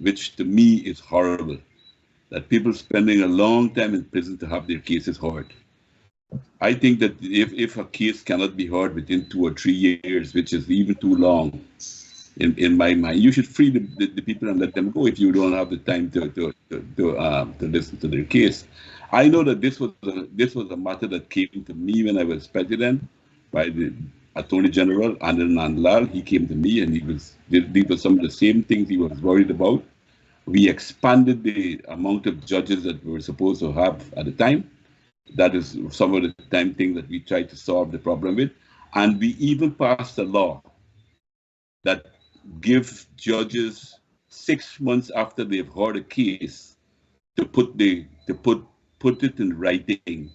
which to me is horrible. That people spending a long time in prison to have their cases heard. I think that if a case cannot be heard within 2 or 3 years, which is even too long, in my mind, you should free the people and let them go if you don't have the time to listen to their case. I know that this was a matter that came to me when I was president by the Attorney General Anand Lal. He came to me and these were some of the same things he was worried about. We expanded the amount of judges that we were supposed to have at the time. That is some of the time thing that we tried to solve the problem with. And we even passed a law that gives judges 6 months after they've heard a case to put it in writing,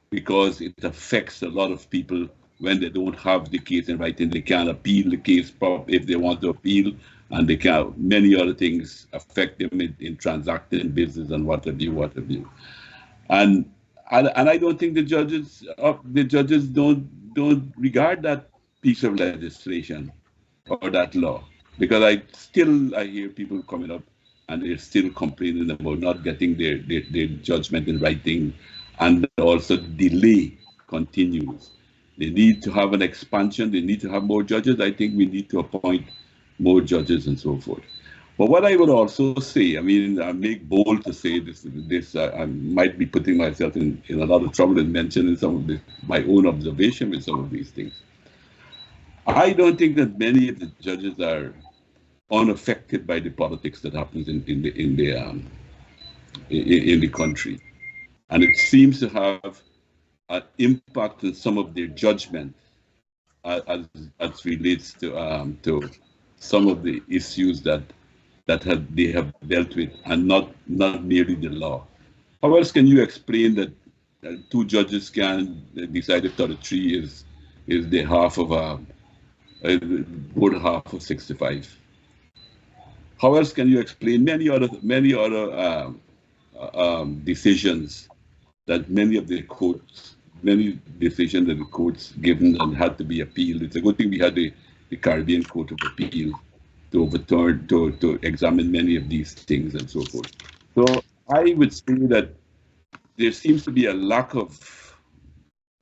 because it affects a lot of people when they don't have the case in writing. They can't appeal the case if they want to appeal, and they can many other things affect them in transacting business and what have you. And I don't think the judges don't regard that piece of legislation or that law, because I hear people coming up and they're still complaining about not getting their judgment in writing, and also delay continues. They need to have an expansion. They need to have more judges. I think we need to appoint more judges and so forth. But what I would also say, I mean, I make bold to say this, I might be putting myself in a lot of trouble in mentioning some of my own observation with some of these things. I don't think that many of the judges are unaffected by the politics that happens in the country, and it seems to have an impact on some of their judgment as relates to some of the issues that they have dealt with, and not merely the law. How else can you explain that two judges can decide if 33 is the half of good half of 65? How else can you explain many other decisions that many decisions that the courts given and had to be appealed? It's a good thing we had the Caribbean Court of Appeal to overturn, to examine many of these things and so forth. So I would say that there seems to be a lack of,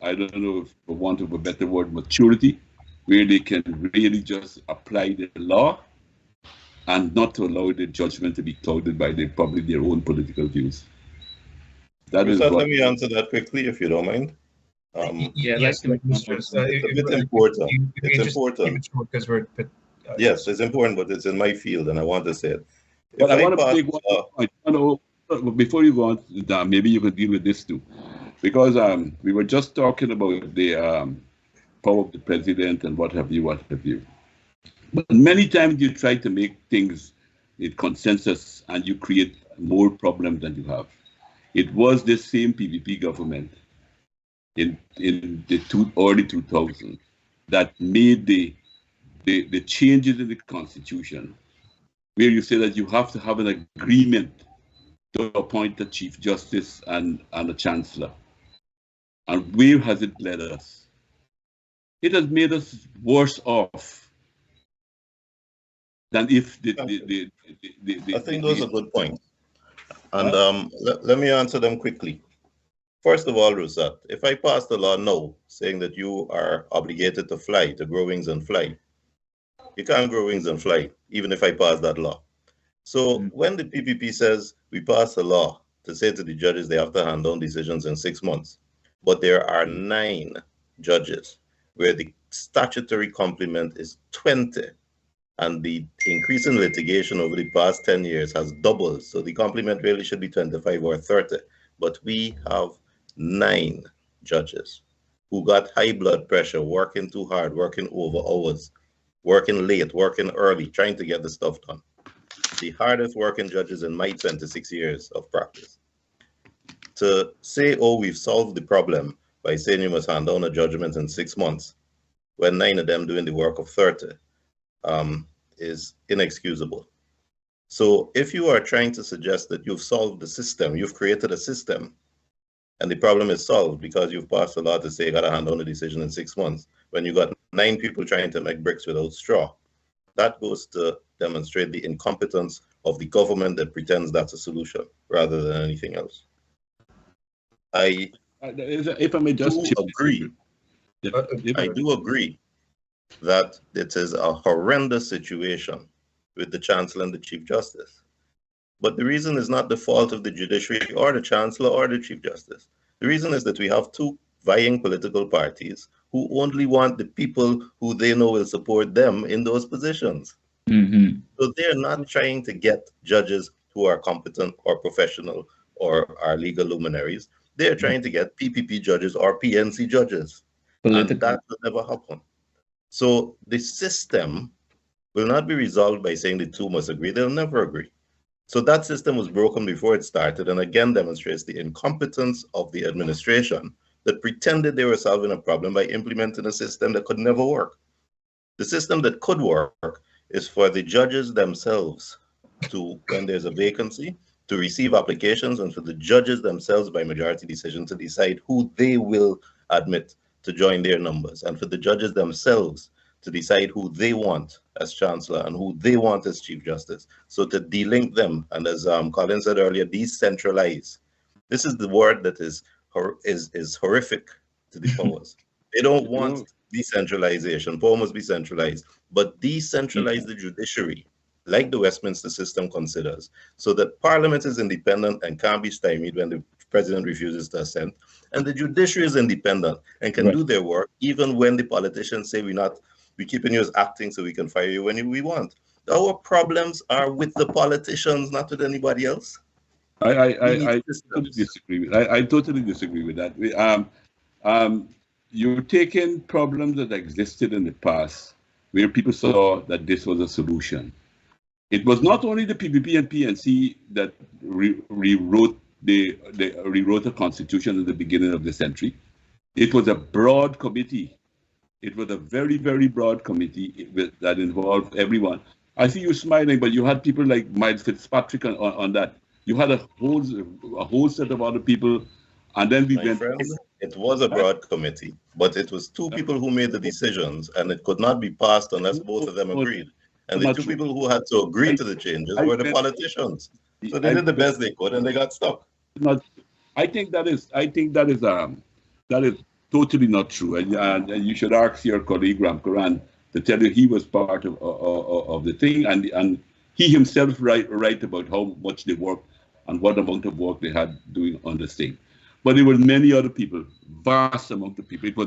I don't know if for want of a better word, maturity, where they can really just apply the law and not to allow the judgment to be clouded by probably their own political views. Let me answer that quickly, if you don't mind. Yes, it's a bit important. It's important. Because we're yes, it's important, but it's in my field, and I want to say it. But I want to take one point. Before you go on, maybe you can deal with this too, because we were just talking about the power of the president and what have you. But many times you try to make things in consensus, and you create more problems than you have. It was the same PPP government in the early 2000s that made the changes in the Constitution, where you say that you have to have an agreement to appoint a Chief Justice and a Chancellor. And where has it led us? It has made us worse off than if I think those are good points. And let me answer them quickly. First of all, Rosat, if I pass the law now saying that you are obligated to fly, to grow wings and fly, you can't grow wings and fly, even if I pass that law. So when the PPP says we pass a law to say to the judges they have to hand down decisions in 6 months, but there are 9 judges where the statutory complement is 20, and the increase in litigation over the past 10 years has doubled, so the complement really should be 25 or 30. But we have 9 judges who got high blood pressure, working too hard, working over hours, working late, working early, trying to get the stuff done. The hardest working judges in my 26 years of practice. To say, oh, we've solved the problem by saying you must hand down a judgment in 6 months, when 9 of them doing the work of 30, is inexcusable. So if you are trying to suggest that you've solved the system, you've created a system, and the problem is solved because you've passed a law to say you got to hand down a decision in 6 months, when you got 9 people trying to make bricks without straw, that goes to demonstrate the incompetence of the government that pretends that's a solution rather than anything else. If I may just agree. I do agree that it is a horrendous situation with the Chancellor and the Chief Justice. But the reason is not the fault of the judiciary or the Chancellor or the Chief Justice. The reason is that we have 2 vying political parties who only want the people who they know will support them in those positions. So they're not trying to get judges who are competent or professional or are legal luminaries. They're trying to get PPP judges or PNC judges. And that will never happen. So the system will not be resolved by saying the 2 must agree. They'll never agree. So that system was broken before it started, and again demonstrates the incompetence of the administration that pretended they were solving a problem by implementing a system that could never work. The system that could work is for the judges themselves to, when there's a vacancy, to receive applications, and for the judges themselves by majority decision to decide who they will admit to join their numbers, and for the judges themselves to decide who they want as chancellor and who they want as chief justice. So to delink them, and as Colin said earlier, decentralize. This is the word that is horrific to the powers. They don't want decentralization. Power must be centralized, but decentralize the judiciary, like the Westminster system considers, so that Parliament is independent and can't be stymied when the President refuses to assent, and the judiciary is independent and can do their work even when the politicians say we're keeping you as acting so we can fire you when we want. Our problems are with the politicians, not with anybody else. I totally disagree with. I totally disagree with that. You're taking problems that existed in the past, where people saw that this was a solution. It was not only the PPP and PNC that rewrote the constitution at the beginning of the century. It was a broad committee. It was a very, very broad committee that involved everyone. I see you smiling, but you had people like Miles Fitzpatrick on that. You had a whole set of other people, and then we went. It was a broad committee, but it was two people who made the decisions, and it could not be passed unless both of them agreed. And the two people who had to agree to the changes were the politicians. So they did the best they could, and they got stuck. I think that is totally not true. And you should ask your colleague Ram Karan to tell you he was part of the thing, and he himself write about how much they worked and what amount of work they had doing on this thing. But there were many other people, vast amount of people. It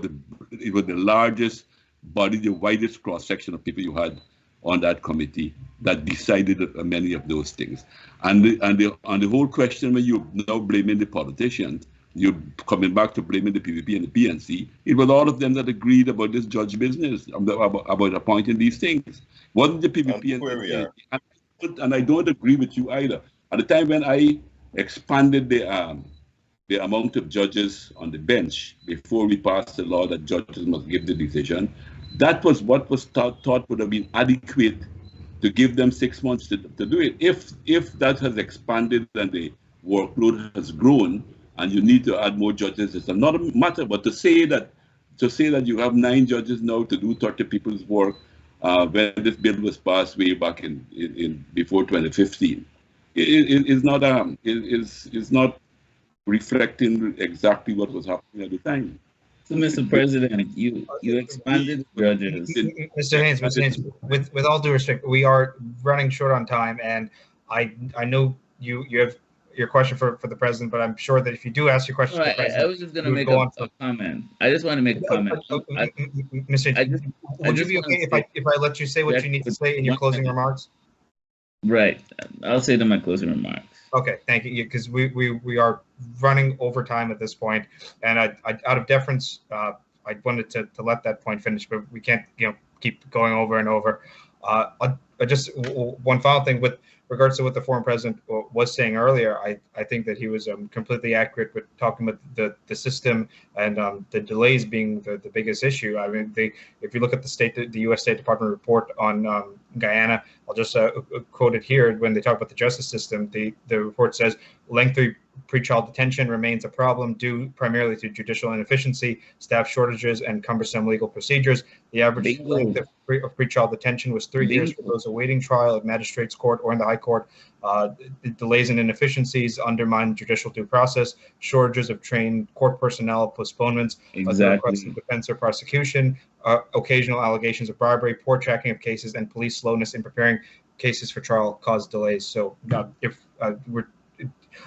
was the largest body, the widest cross section of people you had on that committee that decided many of those things. And the whole question when you're now blaming the politicians, you're coming back to blaming the PPP and the PNC, it was all of them that agreed about this judge business, about appointing these things. Wasn't the PPP and the PNC? And I don't agree with you either. At the time when I expanded the amount of judges on the bench before we passed the law that judges must give the decision, that was what was thought would have been adequate to give them 6 months to do it. If that has expanded and the workload has grown and you need to add more judges, it's another matter. But to say that you have 9 judges now to do 30 people's work when this bill was passed way back in before 2015, is not reflecting exactly what was happening at the time. So, Mr. President, you expanded judges. Mr. Haynes, with all due respect, we are running short on time, and I know you have your question for the president, but I'm sure that if you do ask your question to the president, I was just going to make a comment. I just want to make a comment. Mr. Would you be okay if I let you say what you need to say in your closing remarks? Right. I'll say to my closing remarks. Okay, thank you. Because we are running over time at this point, and I out of deference, I wanted to let that point finish, but we can't keep going over and over. Just one final thing with regards to what the former president was saying earlier. I think that he was completely accurate with talking about the system and the delays being the biggest issue. I mean, if you look at the U.S. State Department report on Guyana, I'll just quote it here. When they talk about the justice system, the report says lengthy pretrial detention remains a problem due primarily to judicial inefficiency, staff shortages, and cumbersome legal procedures. The average length of pretrial detention was 3 years for those awaiting trial at magistrates court or in the high court. Delays and inefficiencies undermine judicial due process, shortages of trained court personnel, postponements of the request of defense or prosecution, occasional allegations of bribery, poor tracking of cases, and police slowness in preparing cases for trial cause delays. So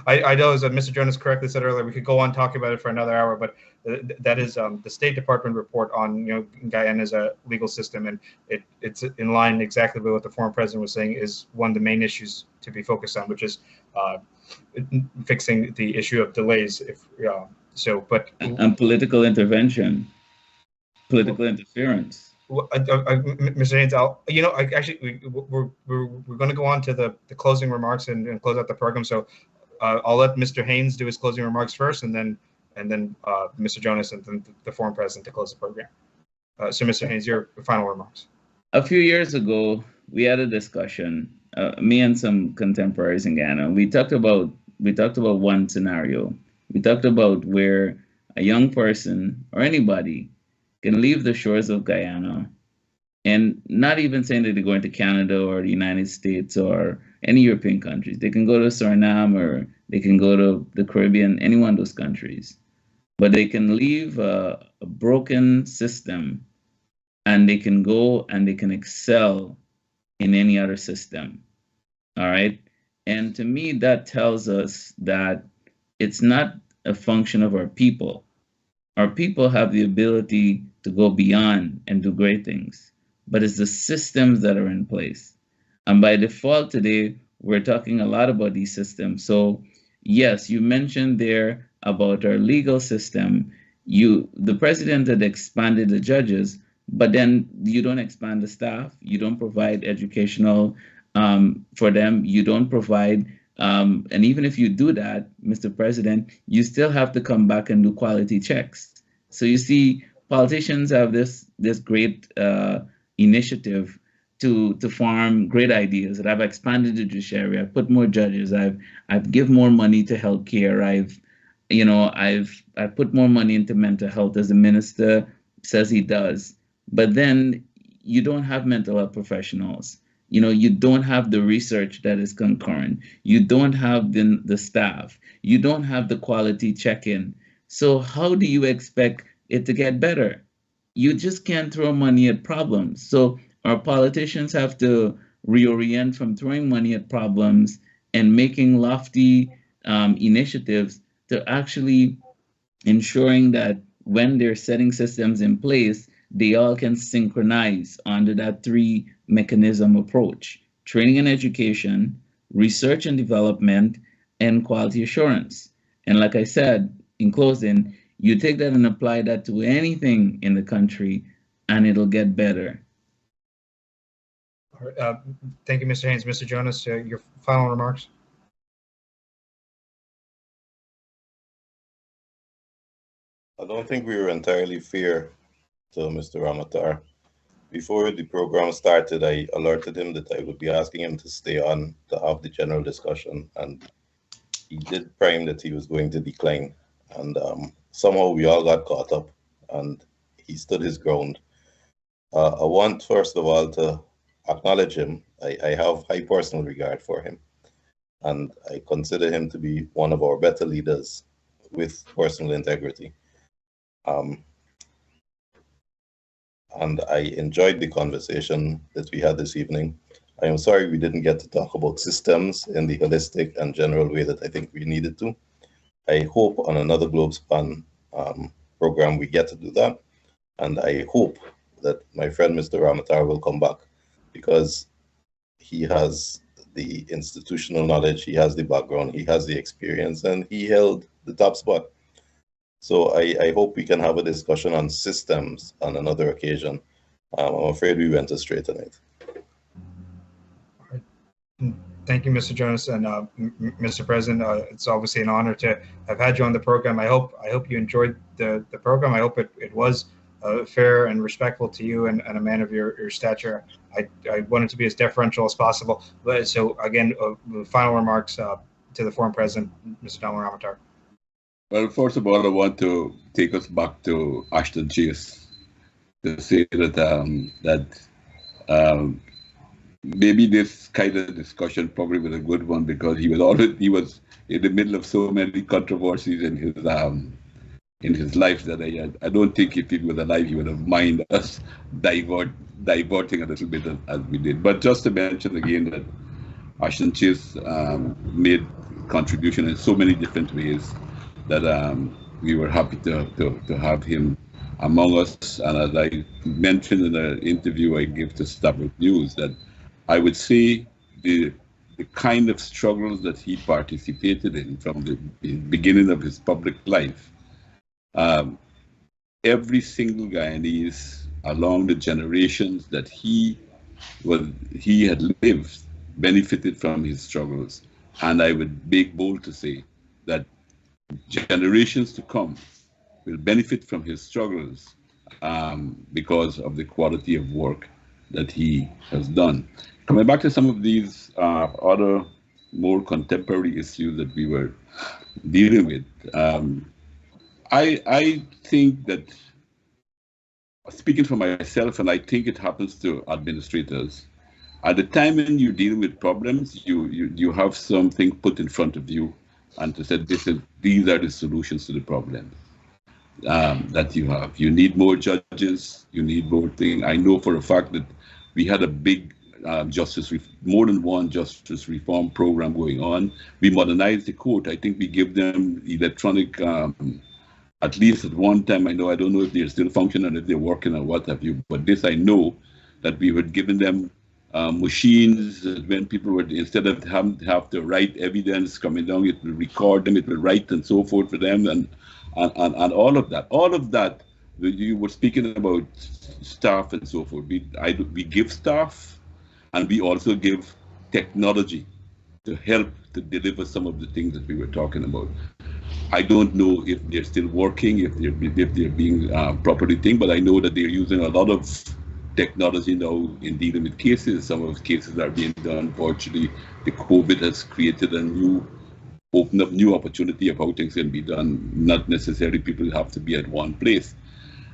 I know, as Mr. Jonas correctly said earlier, we could go on talking about it for another hour, but that is the State Department report on Guyana's legal system, and it's in line exactly with what the former president was saying is one of the main issues to be focused on, which is fixing the issue of delays. And political intervention, political interference. Mr. Haynes, we're going to go on to the closing remarks and close out the program. So I'll let Mr. Haynes do his closing remarks first, and then Mr. Jonas and then the former president to close the program. So Mr. Haynes, your final remarks. A few years ago, we had a discussion, me and some contemporaries in Ghana. We talked about one scenario. We talked about where a young person or anybody can leave the shores of Guyana, and not even saying that they're going to Canada or the United States or any European countries. They can go to Suriname or they can go to the Caribbean, any one of those countries. But they can leave a broken system, and they can go and they can excel in any other system. All right. And to me, that tells us that it's not a function of our people. Our people have the ability to go beyond and do great things, but it's the systems that are in place. And by default today, we're talking a lot about these systems. So yes, you mentioned there about our legal system. The president had expanded the judges, but then you don't expand the staff. You don't provide educational for them. You don't provide, and even if you do that, Mr. President, you still have to come back and do quality checks. So you see, politicians have this great initiative to farm great ideas. That I've expanded the judiciary. I've put more judges. I've give more money to healthcare. I've put more money into mental health, as the minister says he does. But then you don't have mental health professionals. You don't have the research that is concurrent. You don't have the staff. You don't have the quality check-in. So how do you expect it to get better? You just can't throw money at problems. So our politicians have to reorient from throwing money at problems and making lofty initiatives to actually ensuring that when they're setting systems in place, they all can synchronize under that three mechanism approach: training and education, research and development, and quality assurance. And like I said, in closing, you take that and apply that to anything in the country, and it'll get better. All right, thank you, Mr. Haynes. Mr. Jonas, your final remarks? I don't think we were entirely fair to Mr. Ramatar. Before the program started, I alerted him that I would be asking him to stay on to have the general discussion, and he did prime that he was going to decline. And somehow we all got caught up, and he stood his ground. I want, first of all, to acknowledge him. I have high personal regard for him, and I consider him to be one of our better leaders with personal integrity. And I enjoyed the conversation that we had this evening. I am sorry we didn't get to talk about systems in the holistic and general way that I think we needed to. I hope on another Globespan program we get to do that. And I hope that my friend Mr. Ramatar will come back, because he has the institutional knowledge, he has the background, he has the experience, and he held the top spot. So I hope we can have a discussion on systems on another occasion. I'm afraid we went astray tonight. All right. Thank you, Mr. Jonas, and Mr. President. It's obviously an honor to have had you on the program. I hope you enjoyed the program. I hope it was fair and respectful to you and a man of your stature. I wanted to be as deferential as possible. But so again, final remarks to the former president, Mr. Dalman Ramatar. Well, first of all, I want to take us back to Ashton Chase to say that maybe this kind of discussion probably was a good one, because he was in the middle of so many controversies in his life that I don't think if he was alive he would have minded us diverting a little bit as we did. But just to mention again that Ashton Chase made contribution in so many different ways that we were happy to have him among us. And as I mentioned in an interview I gave to Starboard News, that I would say the kind of struggles that he participated in from the beginning of his public life, every single Guyanese along the generations that he had lived benefited from his struggles. And I would make bold to say that generations to come will benefit from his struggles because of the quality of work that he has done. Coming back to some of these other more contemporary issues that we were dealing with, I think that, speaking for myself, and I think it happens to administrators, at the time when you're dealing with problems, you have something put in front of you, and to say these are the solutions to the problem that you have. You need more judges. You need more things. I know for a fact that we had a big more than one justice reform program going on. We modernized the court. I think we give them electronic. At least at one time, I don't know if they're still functioning, if they're working or what have you, but this I know that we were giving them machines when people were, instead of having to have to write evidence coming down, it will record them, it will write and so forth for them, and all of that. All of that, you were speaking about staff and so forth. We give staff, and we also give technology to help to deliver some of the things that we were talking about. I don't know if they're still working, if they're being properly thing, but I know that they're using a lot of technology now in dealing with cases. Some of the cases are being done virtually. The COVID has created opened up new opportunity of how things can be done. Not necessarily people have to be at one place.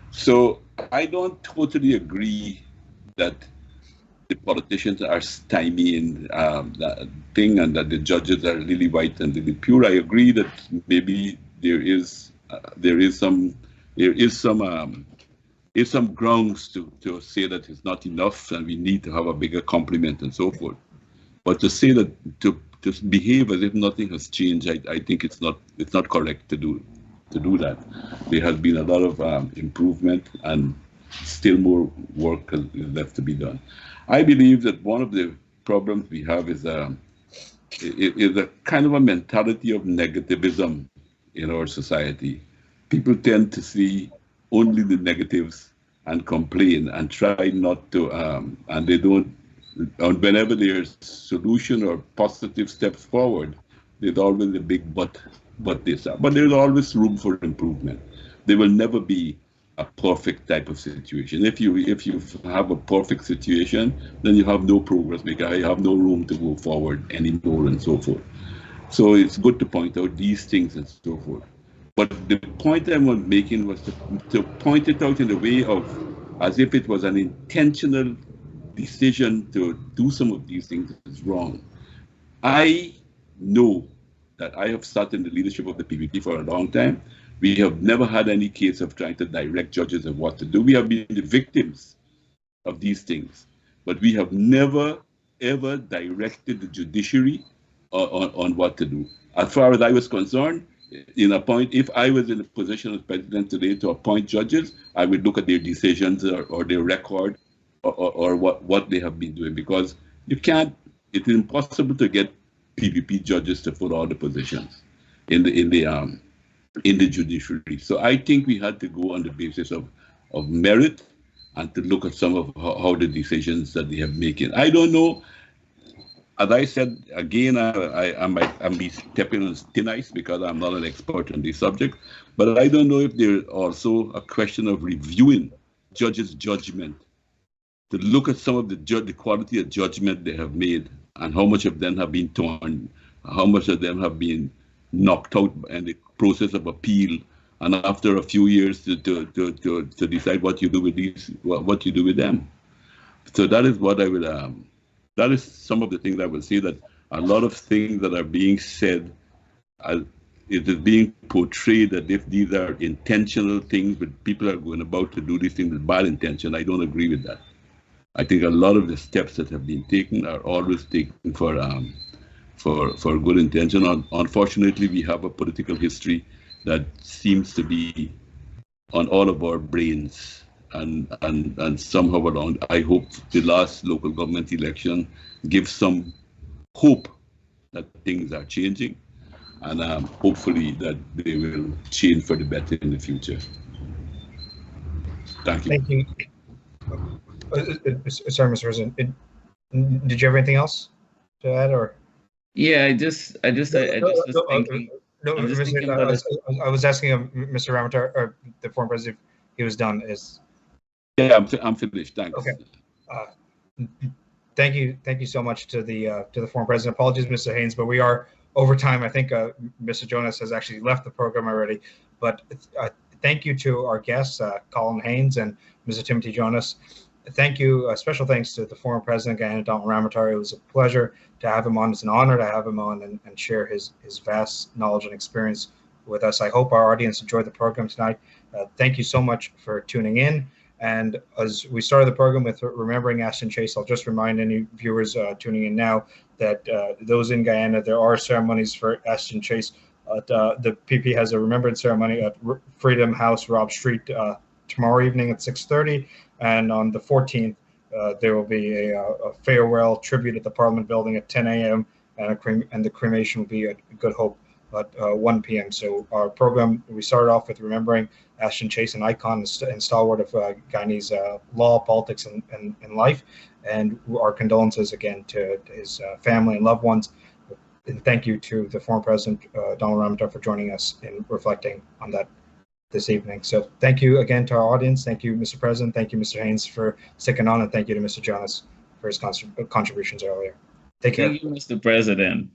So I don't totally agree that the politicians are stymieing that thing and that the judges are lily white and lily pure. I agree that maybe there is some grounds to say that it's not enough and we need to have a bigger complement and so forth. But to say that to behave as if nothing has changed, I think it's not correct to do that. There has been a lot of improvement and still more work is left to be done. I believe that one of the problems we have is a kind of a mentality of negativism in our society. People tend to see only the negatives and complain and try not to, and they don't, and whenever there's solution or positive steps forward, there's always a big but this. But there's always room for improvement. There will never be a perfect type of situation. If you have a perfect situation, then you have no progress because you have no room to go forward anymore and so forth. So it's good to point out these things and so forth. But the point I was making was to point it out in the way of as if it was an intentional decision to do some of these things is wrong. I know that I have sat in the leadership of the PPP for a long time. We have never had any case of trying to direct judges of what to do. We have been the victims of these things, but we have never, ever directed the judiciary on what to do. As far as I was concerned, if I was in a position as president today to appoint judges, I would look at their decisions or their record or what they have been doing, because it's impossible to get PPP judges to fill all the positions in the judiciary. So I think we had to go on the basis of merit and to look at some of how the decisions that they have making. I don't know. As I said, again, I'm stepping on thin ice because I'm not an expert on this subject, but I don't know if there's also a question of reviewing judges' judgment, to look at some of the quality of judgment they have made and how much of them have been torn, how much of them have been knocked out in the process of appeal, and after a few years to decide what you do with these, what you do with them. So that is what I will. That is some of the things I will say, that a lot of things that are being said, it is being portrayed that if these are intentional things, but people are going about to do these things with bad intention. I don't agree with that. I think a lot of the steps that have been taken are always taken for good intention. Unfortunately, we have a political history that seems to be on all of our brains, and somehow around. I hope the last local government election gives some hope that things are changing, and hopefully that they will change for the better in the future. Thank you. Thank you. Sorry, Mr. President. Did you have anything else to add, or? Yeah, I just was thinking. No, I was asking Mr. Ramatar, or the former president, if he was done. Yeah, I'm finished. Thanks. Okay. Thank you so much to the former president. Apologies, Mr. Haynes, but we are over time. I think Mr. Jonas has actually left the program already. But thank you to our guests, Colin Haynes and Mr. Timothy Jonas. Thank you. Special thanks to the former president, Guyana, Donald Ramatar. It was a pleasure to have him on. It's an honor to have him on and share his vast knowledge and experience with us. I hope our audience enjoyed the program tonight. Thank you so much for tuning in. And as we started the program with remembering Ashton Chase, I'll just remind any viewers tuning in now that those in Guyana, there are ceremonies for Ashton Chase. The PP has a remembrance ceremony at Freedom House, Robb Street, tomorrow evening at 6:30. And on the 14th, there will be a farewell tribute at the Parliament Building at 10 a.m. and the cremation will be at Good Hope at 1 p.m. So our program, we started off with remembering Ashton Chase, an icon and stalwart of Guyanese law, politics, and life. And our condolences again to his family and loved ones. And thank you to the former president, Donald Ramatar, for joining us in reflecting on that this evening. So thank you again to our audience. Thank you, Mr. President. Thank you, Mr. Haynes, for sticking on. And thank you to Mr. Jonas for his contributions earlier. Take care. Thank you, Mr. President.